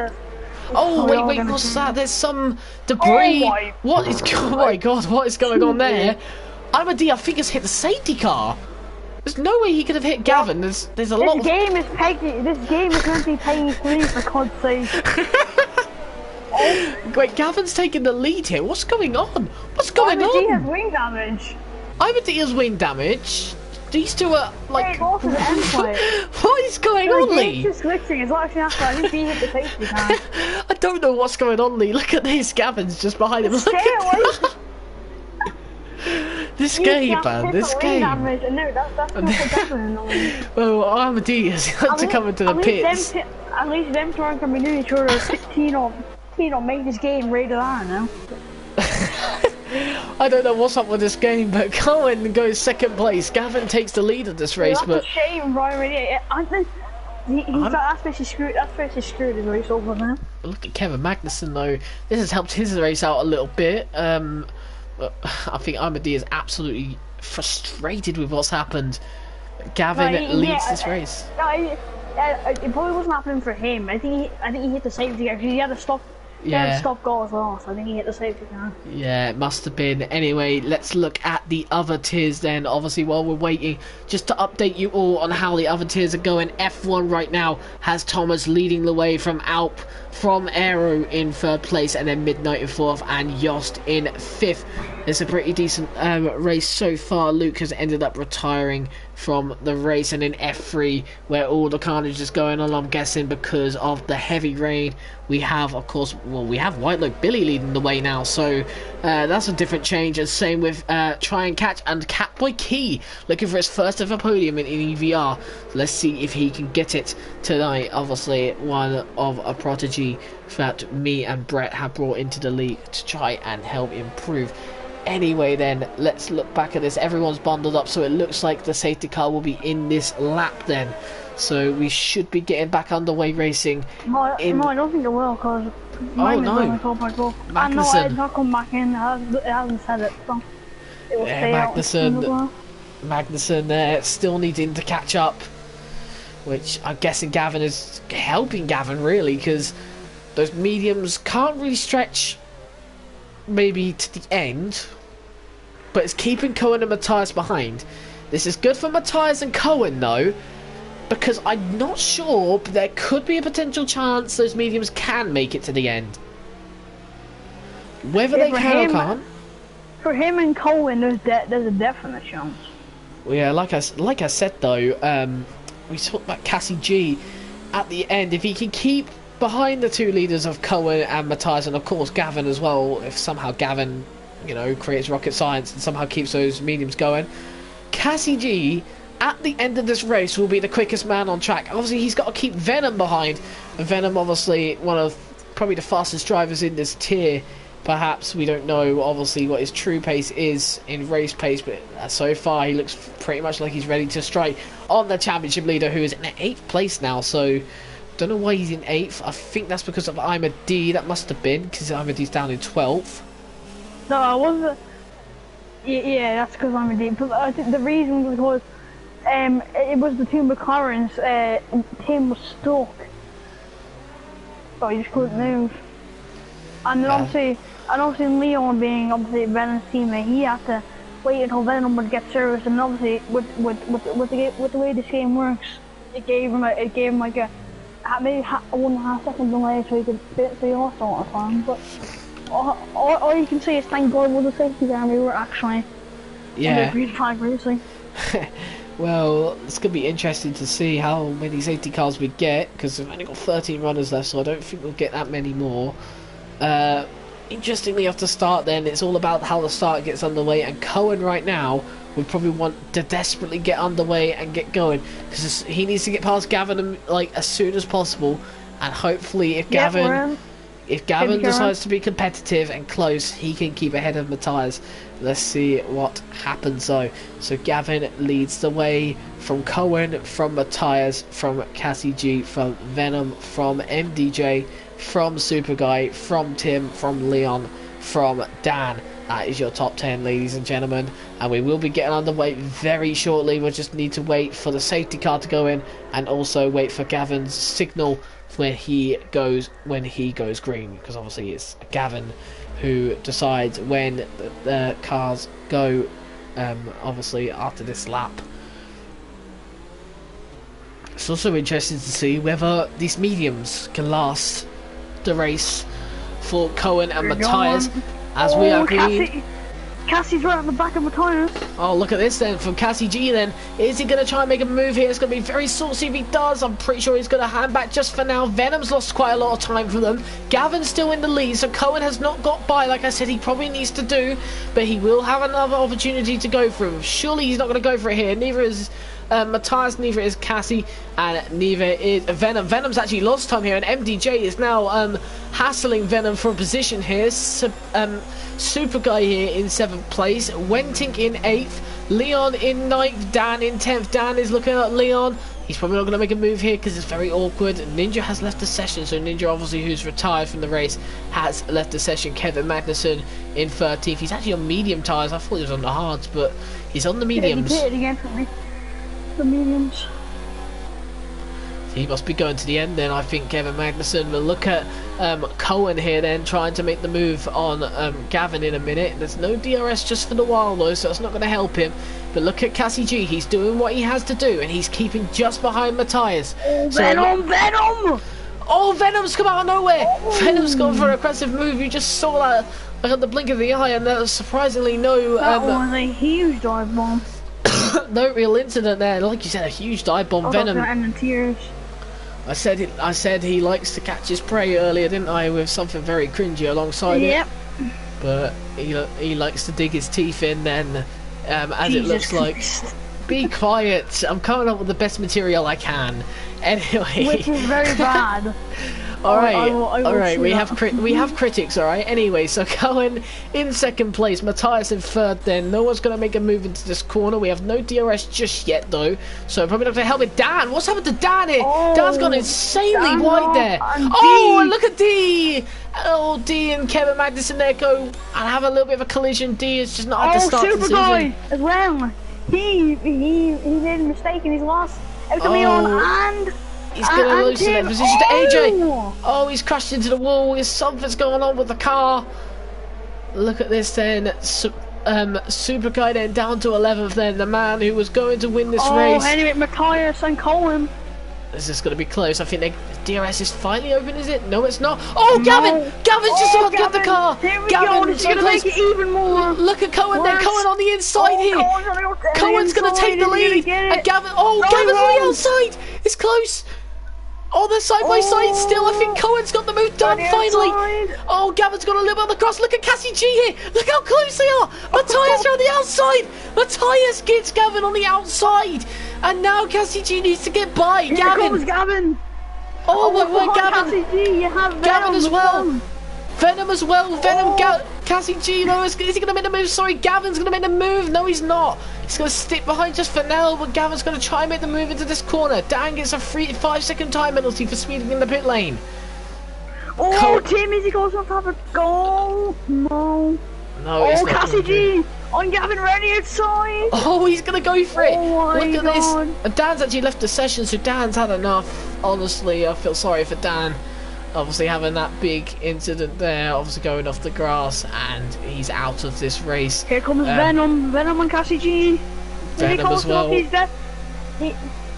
Oh wait, what's that? There's some debris. What is? Oh my god, what is going on there? Imad, I think, has hit the safety car. There's no way he could have hit Gavin. There's a lot. This game is going to be paying 3 for God's sake. Wait, Gavin's taking the lead here. What's going on? What's going on? Imad has wing damage. Imad has wing damage. These two are like. Hey, what is going on, Lee? Just glitching. It's actually after I think he hit the safety car. I don't know what's going on, Lee. Look at this. Gavin's just behind him. Look at this game, man. This game. No, that's not Gavin. Well, Imad has got to come into the pits. At least them two aren't going to be doing each other. Make this game rated R now. I don't know what's up with this game, but Cohen goes 2nd place. Gavin takes the lead of this race, that's a shame, Ryan. I think that's basically screwed his race over now. Look at Kevin Magnussen though. This has helped his race out a little bit. I think Imad is absolutely frustrated with what's happened. Gavin leads this race. It probably wasn't happening for him. I think he hit the safety car because he had to stop. Yeah, stop goal as well, so I think he hit the safety car. Yeah, it must have been. Anyway, let's look at the other tiers then. Obviously, while we're waiting, just to update you all on how the other tiers are going. F1 right now has Thomas leading the way from Alp, from Aero in 3rd place, and then Midnight in 4th, and Yost in 5th. It's a pretty decent race so far. Luke has ended up retiring from the race, and in F3, where all the carnage is going on, I'm guessing because of the heavy rain, we have, of course, we have Whitelock Billy leading the way now, so that's a different change. And same with Try and Catch and Catboy Key looking for his first ever podium in EVR. Let's see if he can get it tonight. Obviously, one of a prodigy that me and Brett have brought into the league to try and help improve. Anyway then, let's look back at this. Everyone's bundled up, so it looks like the safety car will be in this lap then. So we should be getting back underway racing. No, I don't think it will, because Magnussen. I know it's not come back in. It hasn't said it, so it will stay Magnussen there still needing to catch up, which I'm guessing Gavin is helping Gavin really, because those mediums can't really stretch maybe to the end, but it's keeping Cohen and Matthias behind. This is good for Matthias and Cohen though, because I'm not sure, but there could be a potential chance those mediums can make it to the end. Whether they can or can't. For him and Cohen, there's a definite chance. Well, yeah, like I said though, we talked about Cassie G at the end. If he can keep behind the two leaders of Cohen and Matthias, and of course Gavin as well, if somehow Gavin, you know, creates rocket science and somehow keeps those mediums going. Cassie G, at the end of this race, will be the quickest man on track. Obviously, he's got to keep Venom behind. Venom, obviously, one of probably the fastest drivers in this tier. Perhaps, we don't know, obviously, what his true pace is in race pace, but so far, he looks pretty much like he's ready to strike on the championship leader, who is in 8th place now, so don't know why he's in 8th. I think that's because of I'm a D. That must have been, because I'm a D's down in 12th. No, I wasn't. Yeah, that's because I'm a D. But I think the reason was because it was the two McLarens. Tim was stuck, so he just couldn't move. And then obviously Leon being obviously Venom's teammate, he had to wait until Venom would get service. And obviously with the way this game works, it gave him like a maybe 1.5 seconds delay so he could fit the horse all the time. But all you can say is thank God with the safety car we were actually yeah. green flag racing. Well, it's going to be interesting to see how many safety cars we get, because we've only got 13 runners left, so I don't think we'll get that many more. Interestingly, after start then, it's all about how the start gets underway, and Cohen right now would probably want to desperately get underway and get going, because he needs to get past Gavin like as soon as possible, and hopefully if Gavin decides to be competitive and close, he can keep ahead of Matthias. Let's see what happens though. So Gavin leads the way from Cohen, from Matthias, from Cassie G, from Venom, from MDJ, from Super Guy, from Tim, from Leon, from Dan. That is your top 10, ladies and gentlemen, and we will be getting underway very shortly. We'll just need to wait for the safety car to go in, and also wait for Gavin's signal when he goes green, because obviously it's Gavin who decides when the cars go, obviously after this lap. It's also interesting to see whether these mediums can last the race for Cohen and Matthias, as we are green. Cassie's right on the back of Matthias. Oh, look at this then from Cassie G then. Is he going to try and make a move here? It's going to be very saucy if he does. I'm pretty sure he's going to hand back just for now. Venom's lost quite a lot of time for them. Gavin's still in the lead, so Cohen has not got by like I said he probably needs to do, but he will have another opportunity to go through. Surely he's not going to go for it here. Neither is Matthias, neither is Cassie, and neither is Venom. Venom's actually lost time here, and MDJ is now hassling Venom for a position here. Super Guy here in 7th place, Wentink in 8th, Leon in 9th, Dan in 10th. Dan is looking at Leon. He's probably not going to make a move here because it's very awkward. Ninja has left the session, so Ninja, obviously, who's retired from the race, has left the session. Kevin Magnussen in 13th. He's actually on medium tyres. I thought he was on the hards, but he's on the mediums. Yeah, he did again for me. The mediums. He must be going to the end then. I think Kevin Magnussen will look at Cohen here then, trying to make the move on Gavin in a minute. There's no DRS just for the while though, so it's not going to help him. But look at Cassie G. He's doing what he has to do, and he's keeping just behind Matthias. Oh, Venom! Oh, Venom's come out of nowhere! Oh. Venom's gone for an aggressive move. You just saw that like at the blink of the eye, and there was surprisingly no... that was a huge dive bomb. No real incident there. Like you said, a huge dive bomb. Venom. In tears. I said he likes to catch his prey earlier, didn't I? With something very cringy alongside it. But he likes to dig his teeth in then, as Jesus it looks like. Christ. Be quiet. I'm coming up with the best material I can. Anyway. Which is very bad. Alright, we have critics, alright? Anyway, so Cohen in 2nd place, Matthias in 3rd then. No one's going to make a move into this corner. We have no DRS just yet, though. So probably not going to help it. Dan! What's happened to Dan here? Oh, Dan's gone insanely wide there. And look at D! Oh, D and Kevin Magnussen there go and have a little bit of a collision. D is just not at the start of the season. Super Guy as well. He made a mistake and he's lost out to Leon and... He's going to lose that position to AJ. Oh, he's crashed into the wall. Something's going on with the car. Look at this then. Super Guy then down to 11th then. The man who was going to win this race. Oh, anyway, Matthias and Cohen. This is going to be close. I think DRS is finally open, is it? No, it's not. Oh, Gavin! Gavin's just about to get the car. Gavin's going to make it even more. Look at Cohen there. Cohen on the inside here. Cohen's going to take the lead. And Gavin. Oh, Gavin's on the outside. It's close. Oh, they're side by side still. I think Cohen's got the move done finally. Oh, Gavin's got a little bit on the cross. Look at Cassie G here. Look how close they are. Matthias are on the outside. Matthias gets Gavin on the outside. And now Cassie G needs to get by. Here Gavin. comes Gavin. Oh, my Gavin. Cassie G, you have Gavin as well. Venom as well. Venom, Oh. Cassie G, no, is he going to make the move? Sorry, Gavin's going to make the move. No, he's not. He's going to stick behind just for now, but Gavin's going to try and make the move into this corner. Dan gets a 5-second time penalty for speeding in the pit lane. Oh, Tim, he goes on top of goal. No. No, it's Oh, not Cassie G on Gavin ready outside. Oh, he's going to go for it. Oh my Look at God. this. And Dan's actually left the session, so Dan's had enough. Honestly, I feel sorry for Dan. Obviously having that big incident there, obviously going off the grass, and he's out of this race. Here comes Venom. Venom on Cassie G. Venom as well. He's not He's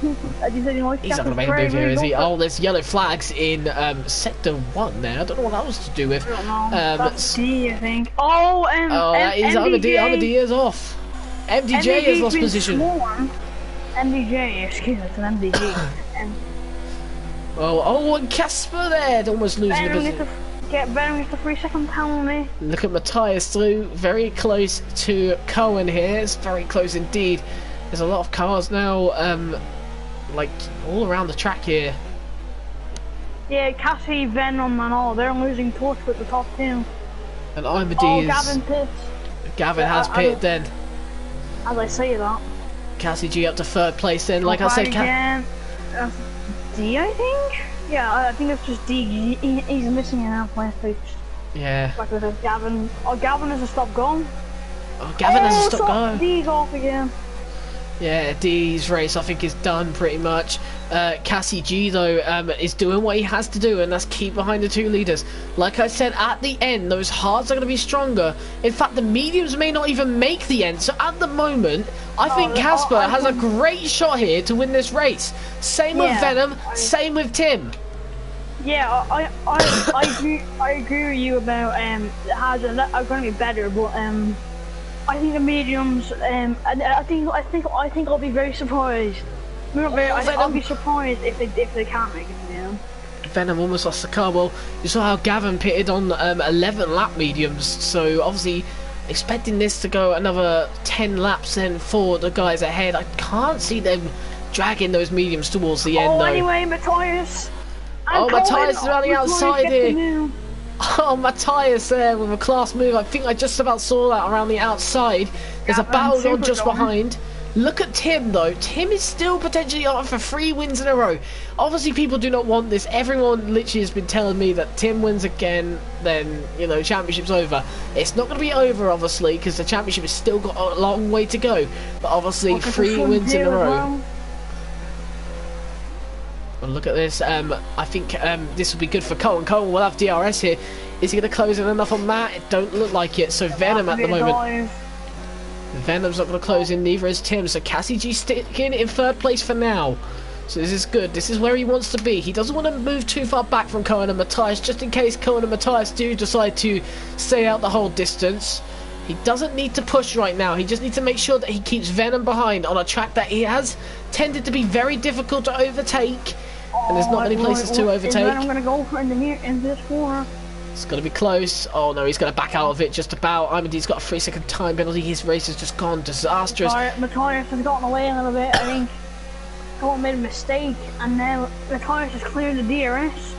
not going to make a move here, is he? Oh, there's yellow flags in Sector 1 there. I don't know what that was to do with. I don't know. That's D, I think. Oh, that is Armadillo is off. MDJ has lost position. MDJ, excuse me, it's an MDG. Oh, and Casper there, almost losing the position. Venom gets the 3-second penalty. Look at Matthias through, very close to Cohen here. It's very close indeed. There's a lot of cars now, like all around the track here. Yeah, Cassie, Venom, and all. They're losing torch with the top two. And Armadillo. Gavin pits. Gavin has pitted then. As I say that. Cassie G up to 3rd place then. Like I said, D, I think? Yeah, I think it's just D. He's missing an outplay stage. Yeah. Like I said, Gavin. Oh, Gavin has a stop going. Oh, Gavin has a stop going. D's off again. Yeah, D's race I think is done pretty much. Cassie G though is doing what he has to do, and that's keep behind the 2 leaders. Like I said, at the end those hards are going to be stronger. In fact, the mediums may not even make the end. So at the moment I think Casper has a great shot here to win this race. Same with Venom, same with Tim. Yeah, I agree with you about hards are going to be better, but I think the mediums. I think I'll be very surprised. I'll be surprised if they can't make it. Yeah. Venom almost lost the car. Well, you saw how Gavin pitted on 11 lap mediums. So obviously, expecting this to go another 10 laps then for the guys ahead. I can't see them dragging those mediums towards the end though. Anyway, Matthias. Oh, Matthias is running outside here. Oh, Matthias there with a class move. I think I just about saw that around the outside. There's a battle on just behind. Look at Tim though. Tim is still potentially on for 3 wins in a row. Obviously people do not want this. Everyone literally has been telling me that Tim wins again, then, you know, championship's over. It's not going to be over obviously, because the championship has still got a long way to go. But obviously 3 wins in a row. Well, look at this. I think this will be good for Cohen. Cohen will have DRS here. Is he going to close in enough on that? It don't look like it. So Venom at the moment. Venom's not going to close in, neither is Tim. So Cassie G sticking in 3rd place for now. So this is good. This is where he wants to be. He doesn't want to move too far back from Cohen and Matthias, just in case Cohen and Matthias do decide to stay out the whole distance. He doesn't need to push right now. He just needs to make sure that he keeps Venom behind on a track that he has tended to be very difficult to overtake. And there's not many places to overtake. I'm going to go for in this corner. It's going to be close. Oh no, he's going to back out of it just about. I mean, he's got a 3-second time penalty. His race has just gone disastrous. Matthias has gotten away a little bit. I think Cohen made a mistake, and now Matthias has cleared the DRS.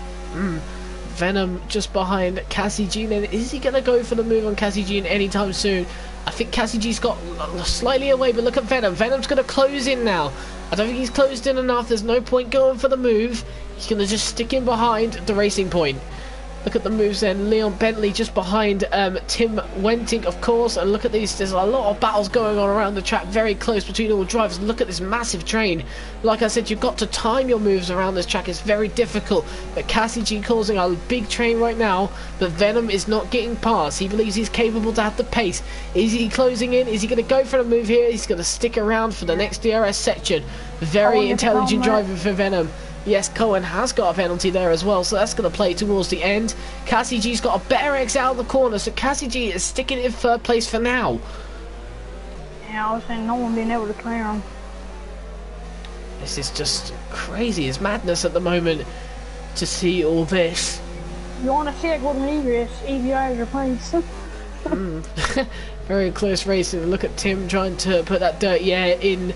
Venom just behind Cassie G. Then is he going to go for the move on Cassie G anytime soon? I think Cassie G's got slightly away, but look at Venom. Venom's going to close in now. I don't think he's closed in enough. There's no point going for the move. He's going to just stick in behind the racing point. Look at the moves then. Leon Bentley just behind Tim Wenting, of course. And look at these. There's a lot of battles going on around the track. Very close between all drivers. Look at this massive train. Like I said, you've got to time your moves around this track. It's very difficult. But Cassie G causing a big train right now. But Venom is not getting past. He believes he's capable to have the pace. Is he closing in? Is he going to go for the move here? He's going to stick around for the next DRS section. Very intelligent driving for Venom. Yes, Cohen has got a penalty there as well, so that's going to play towards the end. Cassie G's got a better X out of the corner, so Cassie G is sticking in 3rd place for now. Yeah, I was saying no one being able to clear him. This is just crazy. It's madness at the moment. to see all this. You want to see a golden egress, EVI is replaced. Very close racing. Look at Tim trying to put that dirty air in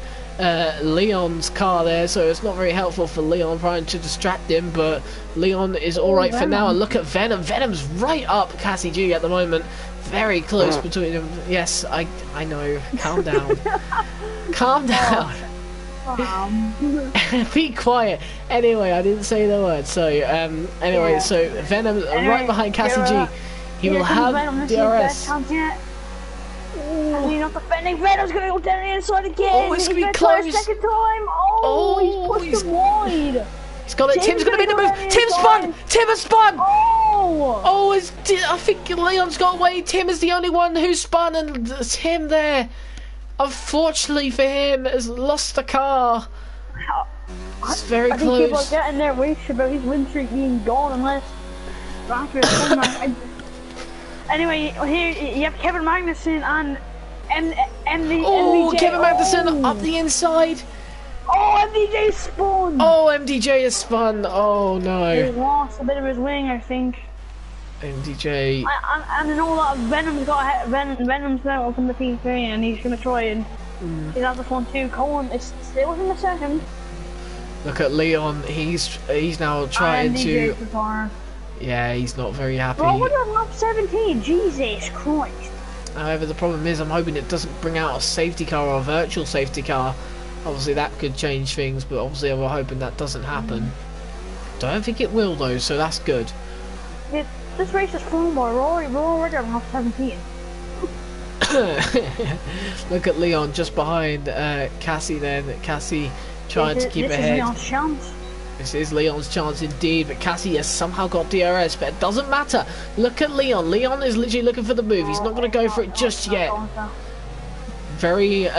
Leon's car there, so it's not very helpful for Leon, trying to distract him, but Leon is alright for now. And look at Venom. Venom's right up Cassie G at the moment. Very close between them. Yes, I know. Calm down. Calm down. Be quiet. Anyway, I didn't say the word. So anyway, so Venom right behind Cassie G. He will have DRS. He's not defending. Venom's gonna go down the inside again. Oh, it's gonna be close. Second time. Oh, he's pushed him wide. He's got it. Tim's gonna be in the move. Tim spun. Tim has spun. Oh, I think Leon's got away. Tim is the only one who spun, and Tim there, unfortunately for him, has lost the car. It's very close. I think people are getting their wish about his win streak being gone unless after his comeback. Anyway, here you have Kevin Magnussen and MVJ. Oh, Kevin Magnussen up the inside. Oh, MVJ spun. Oh, MDJ has spun. Oh no. He's lost a bit of his wing, I think. MDJ. I know that Venom's now up in the P3 and he's gonna try and he's at the front too. Cohen is still in the second. Look at Leon. He's now trying to. Far. Yeah, he's not very happy. Bro, what are lap 17? Jesus Christ. However, the problem is I'm hoping it doesn't bring out a safety car or a virtual safety car. Obviously that could change things, but obviously we're hoping that doesn't happen. Don't think it will though, so that's good. This race is fun, boy. We're already on lap 17. Look at Leon just behind Cassie then. Cassie trying to keep ahead. This is Leon's chance. This is Leon's chance indeed, but Cassie has somehow got DRS, but it doesn't matter. Look at Leon. Leon is literally looking for the move. He's not going to go for it just yet. Very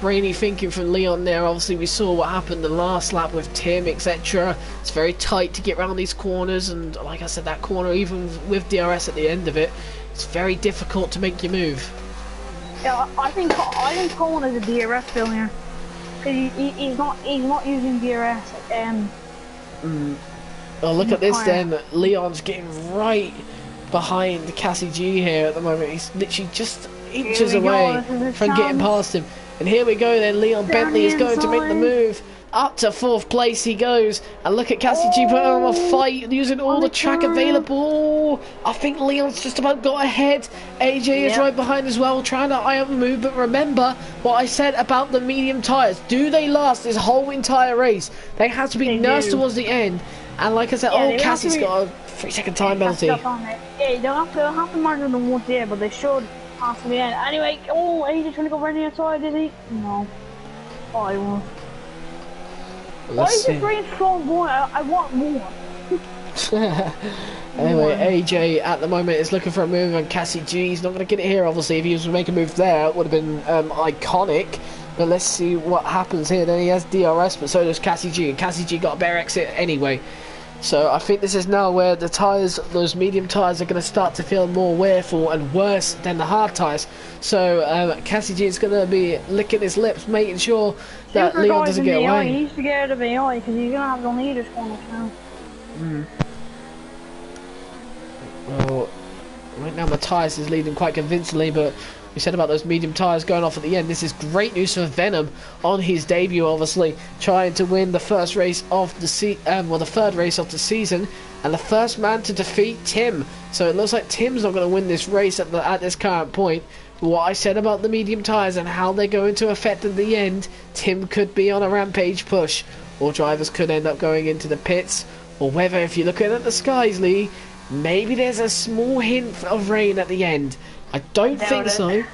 brainy thinking from Leon there. Obviously, we saw what happened the last lap with Tim, etc. It's very tight to get around these corners, and like I said, that corner, even with DRS at the end of it, it's very difficult to make your move. Yeah, I think Cohen is a DRS failure. He's not using DRS. Oh, look at this then. Leon's getting right behind Cassie G here at the moment. He's literally just inches away from getting past him. And here we go then. Leon Bentley is going to make the move. Up to 4th place he goes. And look at Cassie G putting on a fight, using all the track available. I think Leon's just about got ahead. AJ is right behind as well, trying to eye up the move. But remember what I said about the medium tyres. Do they last this whole entire race? They have to be nursed towards the end. And like I said, Cassie's got a 3-second time penalty. Yeah, they'll have to mark them once there, but they should pass to the end. Anyway, AJ's trying to go right the outside, is he? No. Oh, I won't. Why is this rain so boy? I want more. Anyway, AJ at the moment is looking for a move on Cassie G. He's not going to get it here, obviously. If he was to make a move there, it would have been iconic. But let's see what happens here. Then he has DRS, but so does Cassie G. And Cassie G got a bare exit anyway. So I think this is now where the tyres, those medium tyres, are going to start to feel more wearful and worse than the hard tyres. So Cassie G is going to be licking his lips, making sure that Leon doesn't get away. He needs to get out of AI because he's going to have the leaders corners now. Well, right now Matthias is leading quite convincingly, but we said about those medium tyres going off at the end. This is great news for Venom on his debut, obviously, trying to win the first race of the the third race of the season, and the first man to defeat Tim. So it looks like Tim's not going to win this race at this current point. What I said about the medium tyres and how they're going to affect at the end, Tim could be on a rampage push, or drivers could end up going into the pits, or whether, if you're looking at the skies, Lee, maybe there's a small hint of rain at the end. I don't think so. I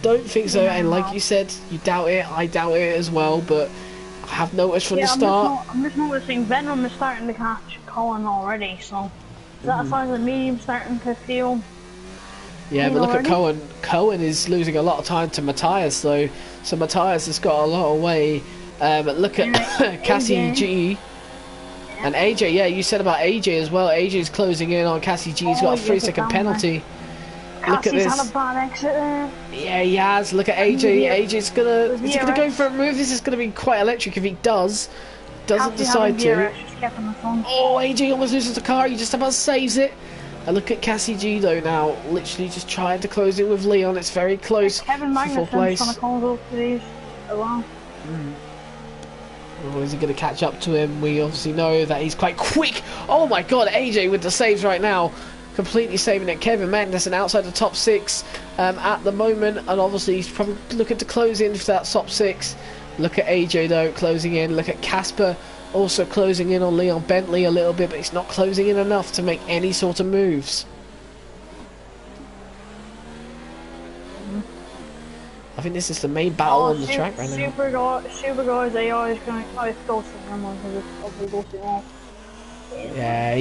don't think so. And like you said, you doubt it. I doubt it as well. But I have noticed from the start. I'm just noticing Venom is starting to catch Colin already. So that sign the medium starting to feel. Yeah, but look at Cohen. Cohen is losing a lot of time to Matthias, though. So Matthias has got a lot away. Look at Cassie G. And AJ, yeah, you said about AJ as well. AJ's closing in on Cassie G. He's got a 3-second penalty. Look at this. Had a bad exit there. Yeah, he has. Look at AJ. AJ's gonna. Is he gonna go for a move? This is gonna be quite electric if he doesn't decide to. kept in the front. Oh, AJ almost loses the car. He just about saves it. And look at Cassie G though now, literally just trying to close it with Leon. It's very close. Kevin for fourth place. Magnuson's trying to close up to these. Oh wow. Oh, is he going to catch up to him? We obviously know that he's quite quick. Oh my god, AJ with the saves right now. Completely saving it. Kevin Magnuson outside the top 6 at the moment. And obviously he's probably looking to close in for that top 6. Look at AJ though, closing in. Look at Casper also closing in on Leon Bentley a little bit. But he's not closing in enough to make any sort of moves. I think this is the main battle on the track right now. Super guys AI is going to go to him because go to him. Yeah,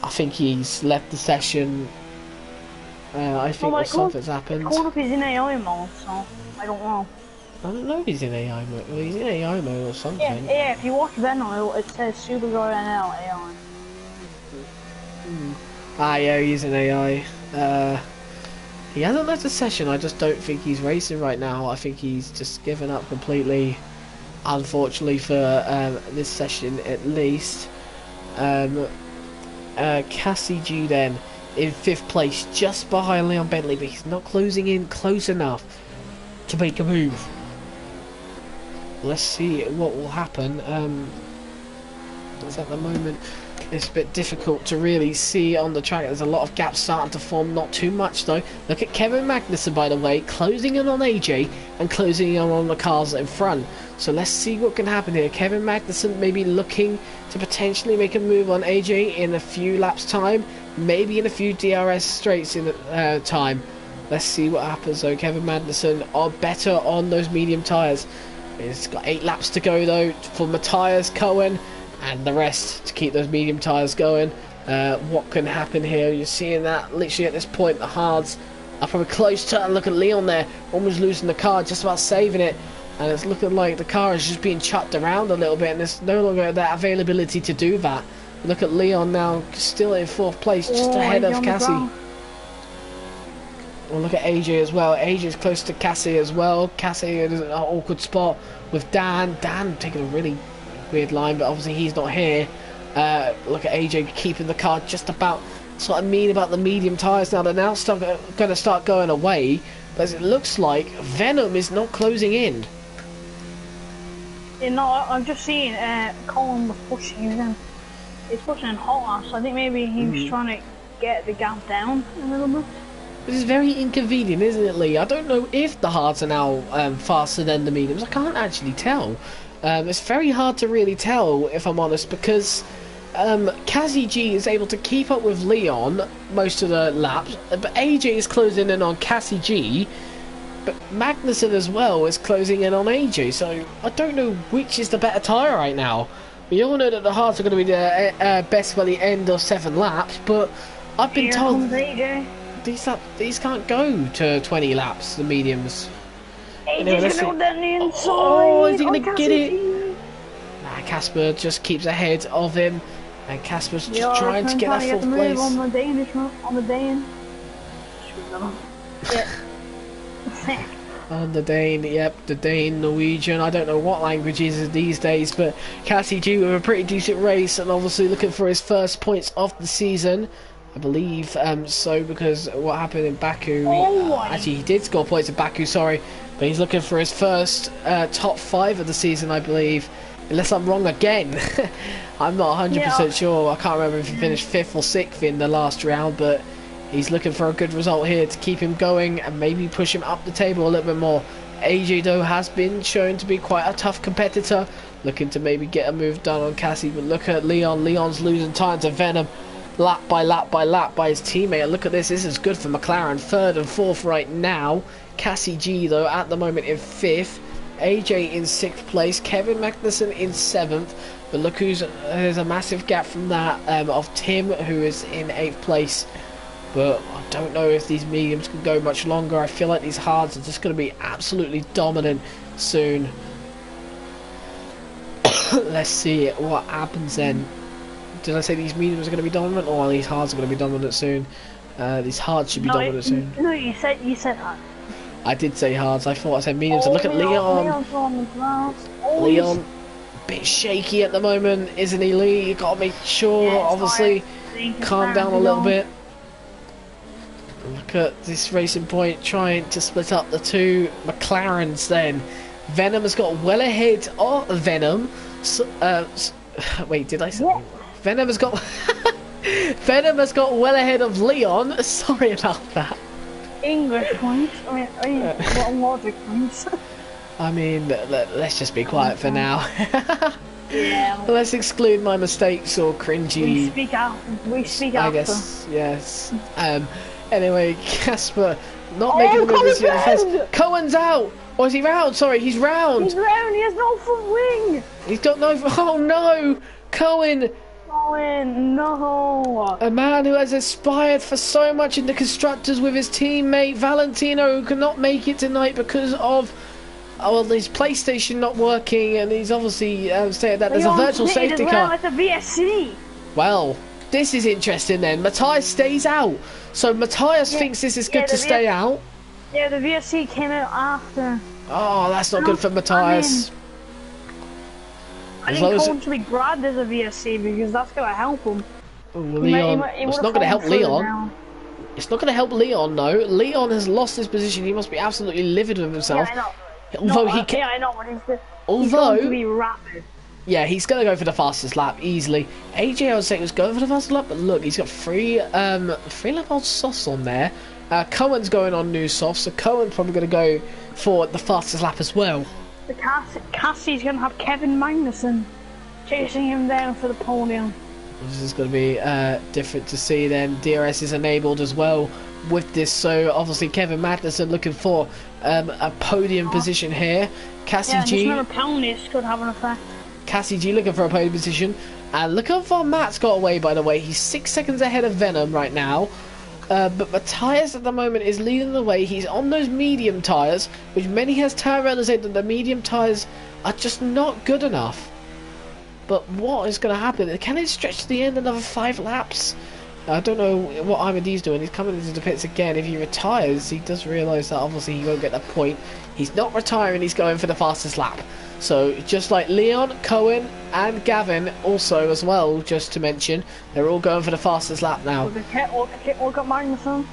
I think he's left the session. I think something's happened. Called up he's in AI mode, so I don't know. I don't know if he's in AI mode. Well, he's in AI mode or something. Yeah, if you watch Venom, it says Super Guy NL AI. Ah, yeah, he's in AI. He hasn't left the session. I just don't think he's racing right now. I think he's just given up completely, unfortunately for this session at least. Cassie G then in 5th place, just behind Leon Bentley, but he's not closing in close enough to make a move. Let's see what will happen. As at the moment it's a bit difficult to really see on the track. There's a lot of gaps starting to form, not too much though. Look at Kevin Magnuson, by the way, closing in on AJ and closing in on the cars in front. So let's see what can happen here. Kevin Magnuson maybe looking to potentially make a move on AJ in a few laps time, maybe in a few DRS straights in time. Let's see what happens though. Kevin Magnuson are better on those medium tyres. It's got 8 laps to go though for Matthias, Cohen and the rest to keep those medium tyres going. What can happen here? You're seeing that literally at this point the hards are probably close to, and look at Leon there, almost losing the car, just about saving it, and it's looking like the car is just being chucked around a little bit and there's no longer that availability to do that. Look at Leon now, still in 4th place, just ahead of Cassie. Well, look at AJ as well. AJ is close to Cassie as well. Cassie is in an awkward spot with Dan. Dan taking a really weird line, but obviously he's not here. Look at AJ keeping the car just about. That's what I mean about the medium tyres now. They're now going to start going away, but it looks like Venom is not closing in. Yeah, no, I'm just seeing Colin was pushing him. He's pushing in hot, so I think maybe he was trying to get the gap down a little bit. This is very inconvenient, isn't it, Lee? I don't know if the hards are now faster than the mediums. I can't actually tell. It's very hard to really tell, if I'm honest, because Cassie G is able to keep up with Leon most of the laps, but AJ is closing in on Cassie G, but Magnuson as well is closing in on AJ, so I don't know which is the better tyre right now. We all know that the hards are going to be the best by the end of 7 laps, but I've been told these can't go to 20 laps, the mediums. AJ's going down the inside. Oh, is he going to get it? Nah, Casper just keeps ahead of him, and Casper's just trying to get that 4th place. On the Danish, on the Dane. Yeah. On the Dane, yep, the Dane, Norwegian, I don't know what languages is these days, but Cassie G with a pretty decent race, and obviously looking for his first points of the season. I believe so, because what happened in Baku, actually he did score points in Baku, sorry, but he's looking for his first top 5 of the season, I believe, unless I'm wrong again. I'm not 100% sure. I can't remember if he finished 5th or 6th in the last round, but he's looking for a good result here to keep him going and maybe push him up the table a little bit more. AJ though has been shown to be quite a tough competitor, looking to maybe get a move done on Cassie, but look at Leon. Leon's losing time to Venom. Lap by lap by lap by his teammate. And look at this is good for McLaren, 3rd and 4th right now. Cassie G though at the moment in 5th, AJ in 6th place, Kevin Magnuson in 7th, but look there's a massive gap from that of Tim, who is in 8th place. But I don't know if these mediums can go much longer. I feel like these hards are just going to be absolutely dominant soon. Let's see what happens then. Did I say these mediums are going to be dominant, or these hards are going to be dominant soon? These hards should be dominant soon. No, you said hard. I did say hards. I thought I said mediums. And look at Leon. Leon's on the ground. Leon bit shaky at the moment, isn't he, Lee? You got to make sure, obviously, calm down a little bit. Look at this Racing Point trying to split up the two McLarens then. Venom has got well ahead of Venom. So, wait, did I say? Yeah. Venom has got Venom has got well ahead of Leon. Sorry about that. English points. I mean what logic points. I mean, let's just be quiet for now. Yeah. Let's exclude my mistakes or cringy. We speak out. I guess, yes. Anyway, Casper not making the move yet. Cohen's out. Or is he round? Sorry, he's round. He's round. He has no front wing. He's got no. Oh no, Cohen. Cohen, no. A man who has aspired for so much in the constructors with his teammate Valentino, who cannot make it tonight because of his PlayStation not working, and he's obviously stated that there's a virtual safety car. At the VSC. Well, this is interesting then. Matthias stays out. So Matthias thinks this is good to stay out. Yeah, the VSC came out after. Oh, that's not good for Matthias. I think Cohen should be grabbed as a VSC because that's going to help him. Leon, it's not going to help Leon. It's not going to help Leon, no. Leon has lost his position. He must be absolutely livid with himself. Yeah, I know. Although he can, yeah, I know, but he's going to be rapid. Yeah, he's going to go for the fastest lap easily. AJ, I would say, was going for the fastest lap, but look, he's got three lap old softs on there. Cohen's going on new softs, so Cohen's probably going to go for the fastest lap as well. Cassie's going to have Kevin Magnussen chasing him down for the podium. This is going to be different to see then. DRS is enabled as well with this, so obviously Kevin Magnussen looking for a podium position here. Cassie G. Just remember penalties could have an effect. Cassie G looking for a podium position. And look how far Matt's got away, by the way. He's 6 seconds ahead of Venom right now. But Matthias at the moment is leading the way. He's on those medium tyres, which many has turned around and said that the medium tyres are just not good enough. But what is going to happen? Can it stretch to the end another 5 laps? I don't know what Ahmadi's doing. He's coming into the pits again. If he retires, he does realise that obviously he won't get that point. He's not retiring, he's going for the fastest lap. So just like Leon, Cohen and Gavin also as well, just to mention, they're all going for the fastest lap now. Look at Magnussen.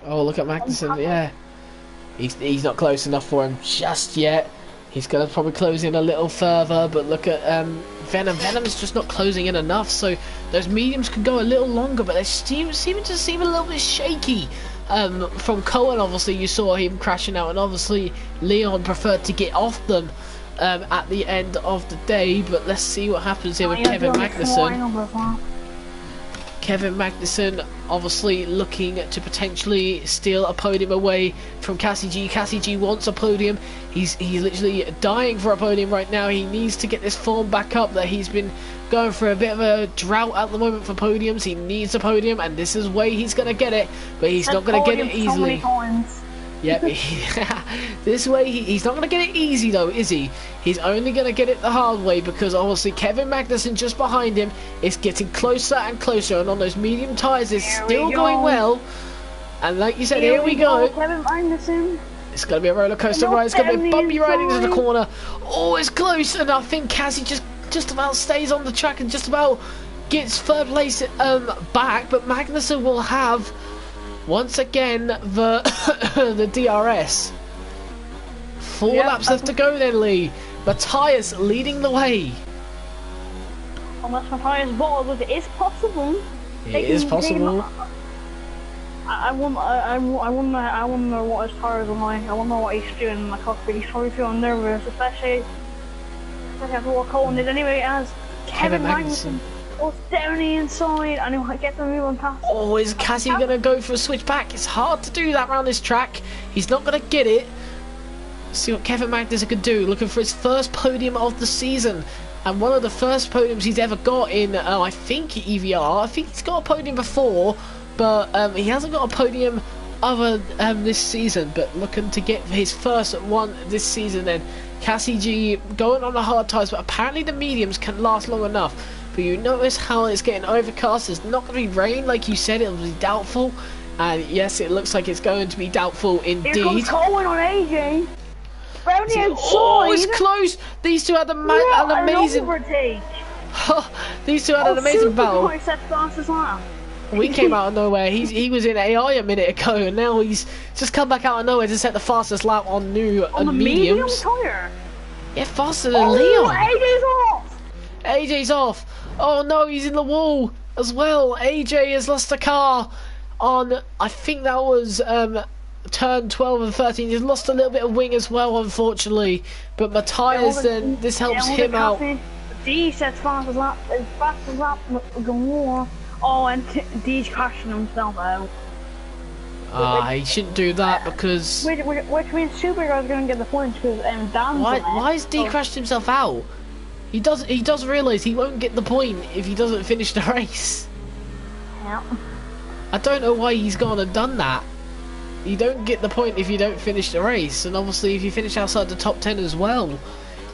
Oh, look at Magnussen, yeah. He's not close enough for him just yet. He's going to probably close in a little further, but look at Venom. Venom's just not closing in enough, so those mediums could go a little longer, but they seem to seem a little bit shaky. From Cohen, obviously, you saw him crashing out, and obviously Leon preferred to get off them at the end of the day, but let's see what happens here with Kevin Magnussen. Kevin Magnussen obviously looking to potentially steal a podium away from Cassie G. Cassie G wants a podium. He's literally dying for a podium right now. He needs to get this form back up that he's been going for a bit of a drought at the moment for podiums. He needs a podium, and this is where he's going to get it, but he's not going to get it easily. Yep, this way he's not going to get it easy though, is he? He's only going to get it the hard way, because obviously Kevin Magnussen just behind him is getting closer and closer, and on those medium tyres is still going well. And like you said, here we go. Kevin Magnussen. It's going to be a roller coaster ride. It's going to be a bumpy ride into the corner. Oh, it's close, and I think Cassie just about stays on the track and just about gets third place back, but Magnussen will have once again the the DRS. 4 laps left to go then, Lee. Matthias leading the way. Unless Matthias bottles, it is possible. It is possible. I wonder what his tires are like. I wonder what he's doing in the cockpit. He's probably feeling nervous, especially after what Colin did. Anyway, as Kevin Magnussen goes down the inside and he'll get the move on past. Oh, is Cassie going to go for a switch back? It's hard to do that around this track. He's not going to get it. See what Kevin Magnussen can do. Looking for his first podium of the season. And one of the first podiums he's ever got in, I think, EVR. I think he's got a podium before, but he hasn't got a podium other this season. But looking to get his first one this season then. Cassie G going on the hard tyres, but apparently the mediums can last long enough. But you notice how it's getting overcast. It's not going to be rain like you said. It'll be doubtful. And yes, it looks like it's going to be doubtful indeed. Here comes Colin on AJ. Round the Oh, it's outside. close. These two had What an amazing. an overtake. These two had an amazing battle. Super set fastest lap. We came out of nowhere. He was in AI a minute ago, and now he's just come back out of nowhere to set the fastest lap on new On the medium mediums. tire. Yeah, faster than Oh, Leon. AJ's off. AJ's off. Oh no, he's in the wall as well. AJ has lost a car on, I think that was turn 12 and 13. He's lost a little bit of wing as well, unfortunately. But Matthias, then this helps him out. D sets fastest lap. Fastest lap. More. Oh, and D's crashing himself out. He shouldn't do that because. Which means Supergirl's gonna get the points because Dan's Why has D crashed himself out? He does realise he won't get the point if he doesn't finish the race. Yeah. I don't know why he's gone and done that. You don't get the point if you don't finish the race, and obviously if you finish outside the top 10 as well,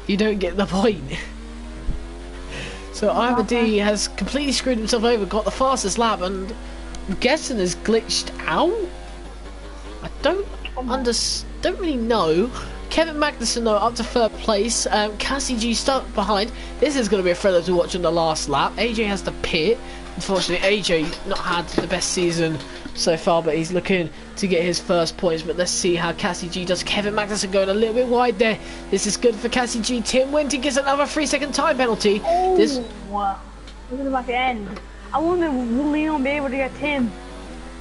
you don't get the point. So either D has completely screwed himself over, got the fastest lap, and I'm guessing is glitched out. I don't really know. Kevin Magnussen though up to third place. Cassie G stuck behind. This is going to be a thriller to watch on the last lap. AJ has to pit. Unfortunately, AJ not had the best season so far, but he's looking to get his first points. But let's see how Cassie G does. Kevin Magnussen going a little bit wide there. This is good for Cassie G. Tim Winton gets another 3-second time penalty. Oh, This look at the back end. I wonder will Leon be able to get Tim?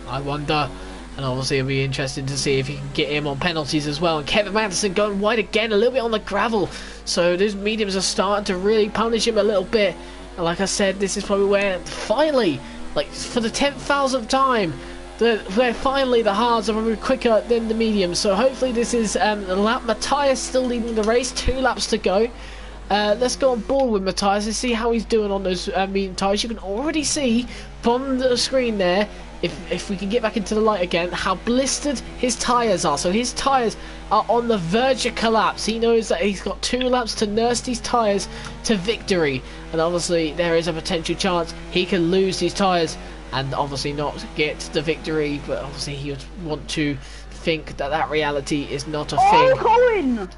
I wonder. And obviously it'll be interesting to see if he can get him on penalties as well. And Kevin Magnussen going wide again, a little bit on the gravel. So those mediums are starting to really punish him a little bit. And like I said, this is probably where finally, like for the 10,000th time, where finally the hards are probably quicker than the mediums. So hopefully this is the lap. Matthias still leading the race, 2 laps to go. Let's go on board with Matthias and see how he's doing on those medium tyres. You can already see from the screen there, if we can get back into the light again, how blistered his tyres are. So his tyres are on the verge of collapse. He knows that he's got 2 laps to nurse these tyres to victory. And obviously there is a potential chance he can lose these tyres and obviously not get the victory. But obviously he would want to think that that reality is not a thing. Oh, Cohen!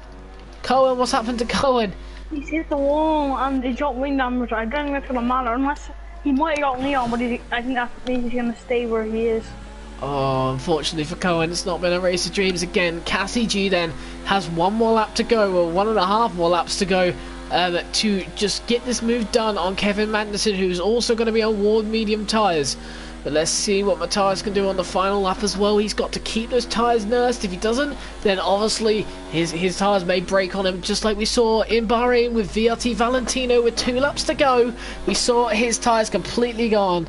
Cohen, what's happened to Cohen? He's hit the wall and he got wing damage. I don't think it's gonna matter unless he might have got Leon, but I think that means he's gonna stay where he is. Oh, unfortunately for Cohen, it's not been a race of dreams again. Cassie G then has 1 more lap to go, or 1.5 more laps to go, to just get this move done on Kevin Magnussen, who's also going to be on Ward medium tyres. But let's see what Matthias can do on the final lap as well. He's got to keep those tyres nursed. If he doesn't, then obviously his tyres may break on him, just like we saw in Bahrain with VRT Valentino with 2 laps to go. We saw his tyres completely gone.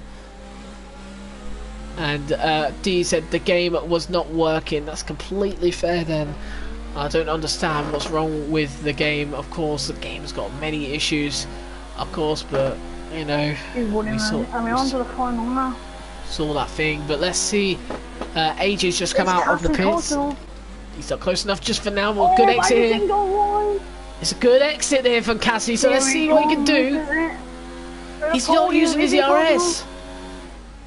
And D said the game was not working. That's completely fair then. I don't understand what's wrong with the game. Of course, the game's got many issues, of course, but you know, we on to the final now. Saw that thing. But let's see. AJ's just come out of the pits. He's not close enough just for now. Well, good exit here. It's a good exit here from Cassie. So let's see what he can do. He's not using his ERS.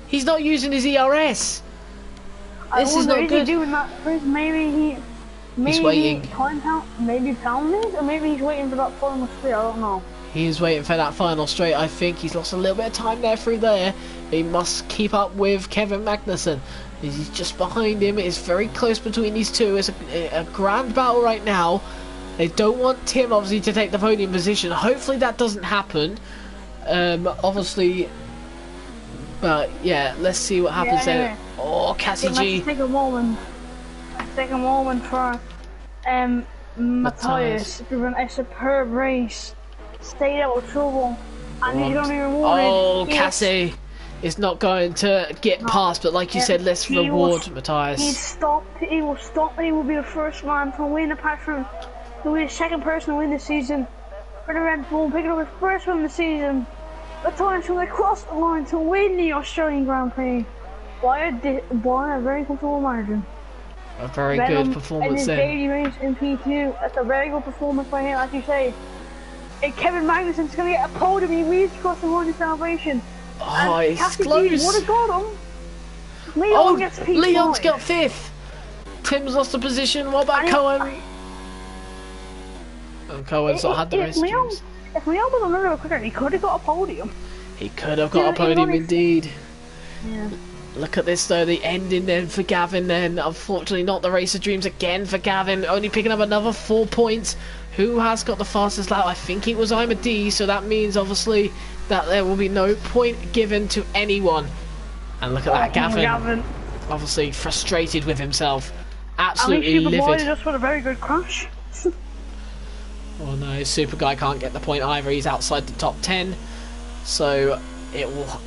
He's not using his ERS. This is not good. Doing that first? Maybe he's waiting. Maybe found it, or maybe he's waiting for that final straight. I don't know. He is waiting for that final straight. I think he's lost a little bit of time there through there. He must keep up with Kevin Magnussen. He's just behind him. It's very close between these two. It's a grand battle right now. They don't want Tim obviously to take the podium position. Hopefully that doesn't happen. Obviously. But yeah, let's see what happens there. Oh, Cassie G. Let's take a moment. For Matthias doing a superb race. Stayed out of trouble, and he's only rewarded. Oh, Cassie is not going to get past, but like you said, let's reward Matthias. He will stop. He will be the first man to win, apart from he'll be the second person to win this season for the Red Bull, picking up his first win of the season. Matthias will cross the line to win the Australian Grand Prix by a very comfortable margin. A very good performance there. In his daily race in P2, that's a very good performance by him, as you say. And Kevin Magnussen's going to get a podium. He leads across the line of celebration. Oh, it's close. Would have got him. Leon gets P5. Leon's got 5th. Tim's lost the position. What about Cohen? And Cohen's not had the race dreams. If Leon was a little bit quicker, he could have got a podium. He could have got a podium indeed. Yeah. Look at this though, the ending then for Gavin then. Unfortunately not the race of dreams again for Gavin, only picking up another 4 points. Who has got the fastest lap? I think it was I'm a D, so that means obviously that there will be no point given to anyone. And look at that, Gavin. Obviously frustrated with himself. Absolutely livid. I mean, just had a very good crash. Oh no, Super Guy can't get the point either, he's outside the top 10. So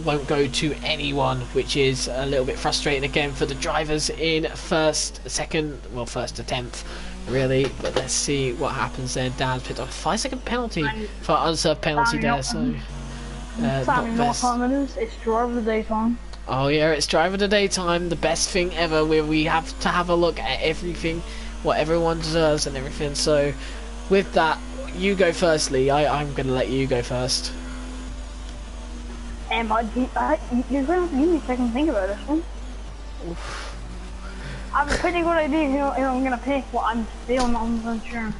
won't go to anyone, which is a little bit frustrating again for the drivers in first to 10th really. But let's see what happens there. Dan's picked up a 5-second penalty for unserved penalty there, so not best. It's driver of the day time. Oh yeah, it's driver of the day time, the best thing ever, where we have to have a look at everything, what everyone deserves and everything. So with that, you go first, Lee. I'm gonna let you go first. You're going to have to give me a second to think about this one. Oof. I have a pretty good idea who I'm going to pick, but I'm still not sure.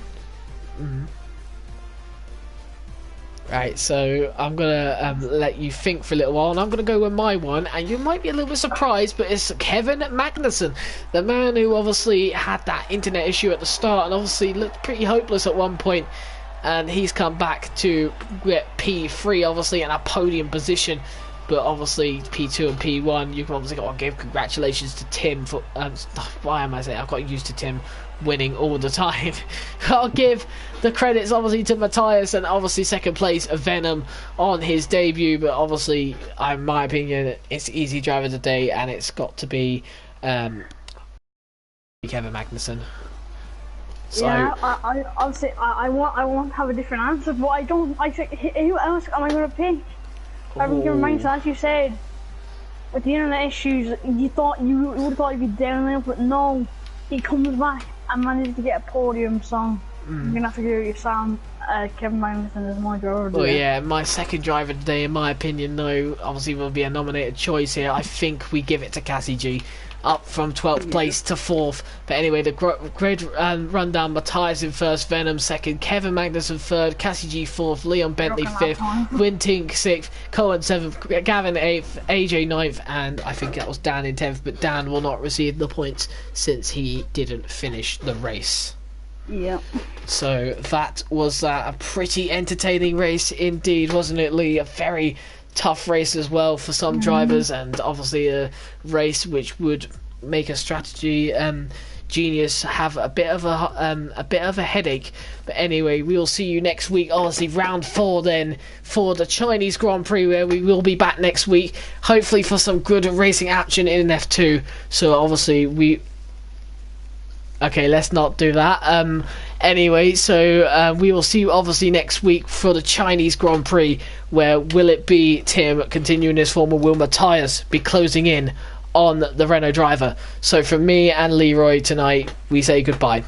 Right, so I'm going to let you think for a little while, and I'm going to go with my one, and you might be a little bit surprised, but it's Kevin Magnussen, the man who obviously had that internet issue at the start, and obviously looked pretty hopeless at one point. And he's come back to get P3, obviously, in a podium position. But obviously, P2 and P1, you've obviously got to give congratulations to Tim for... why am I saying? I've got used to Tim winning all the time. I'll give the credits, obviously, to Matthias, and obviously second place, Venom, on his debut. But obviously, in my opinion, it's easy driver of the day, and it's got to be Kevin Magnussen. So, yeah, I'll say I want to have a different answer, but I don't. I think who else am I going to pick? I think in mind, as you said, with the internet issues, you would have thought he'd be down there, but no, he comes back and manages to get a podium. So I'm gonna have to agree with you, Sam. Kevin Magnussen is my driver. Well, yeah, my second driver today, in my opinion, though, obviously will be a nominated choice here. I think we give it to Cassie G. Up from 12th place to 4th. But anyway, the grid rundown: Matthias in first, Venom second, Kevin Magnussen third, Cassie G 4th, Leon Bentley 5th, Wintink 6th, Cohen 7th, Gavin 8th, AJ 9th, and I think that was Dan in 10th. But Dan will not receive the points since he didn't finish the race. Yeah. So that was a pretty entertaining race indeed, wasn't it, Lee? A very tough race as well for some drivers, and obviously a race which would make a strategy genius have a bit of a headache. But anyway, we'll see you next week, obviously round 4 then for the Chinese Grand Prix, where we will be back next week, hopefully for some good racing action in F2. So obviously okay, let's not do that. Anyway, so we will see you obviously next week for the Chinese Grand Prix, where will it be Tim continuing his form, or will Matthias be closing in on the Renault driver? So from me and Leroy tonight, we say goodbye.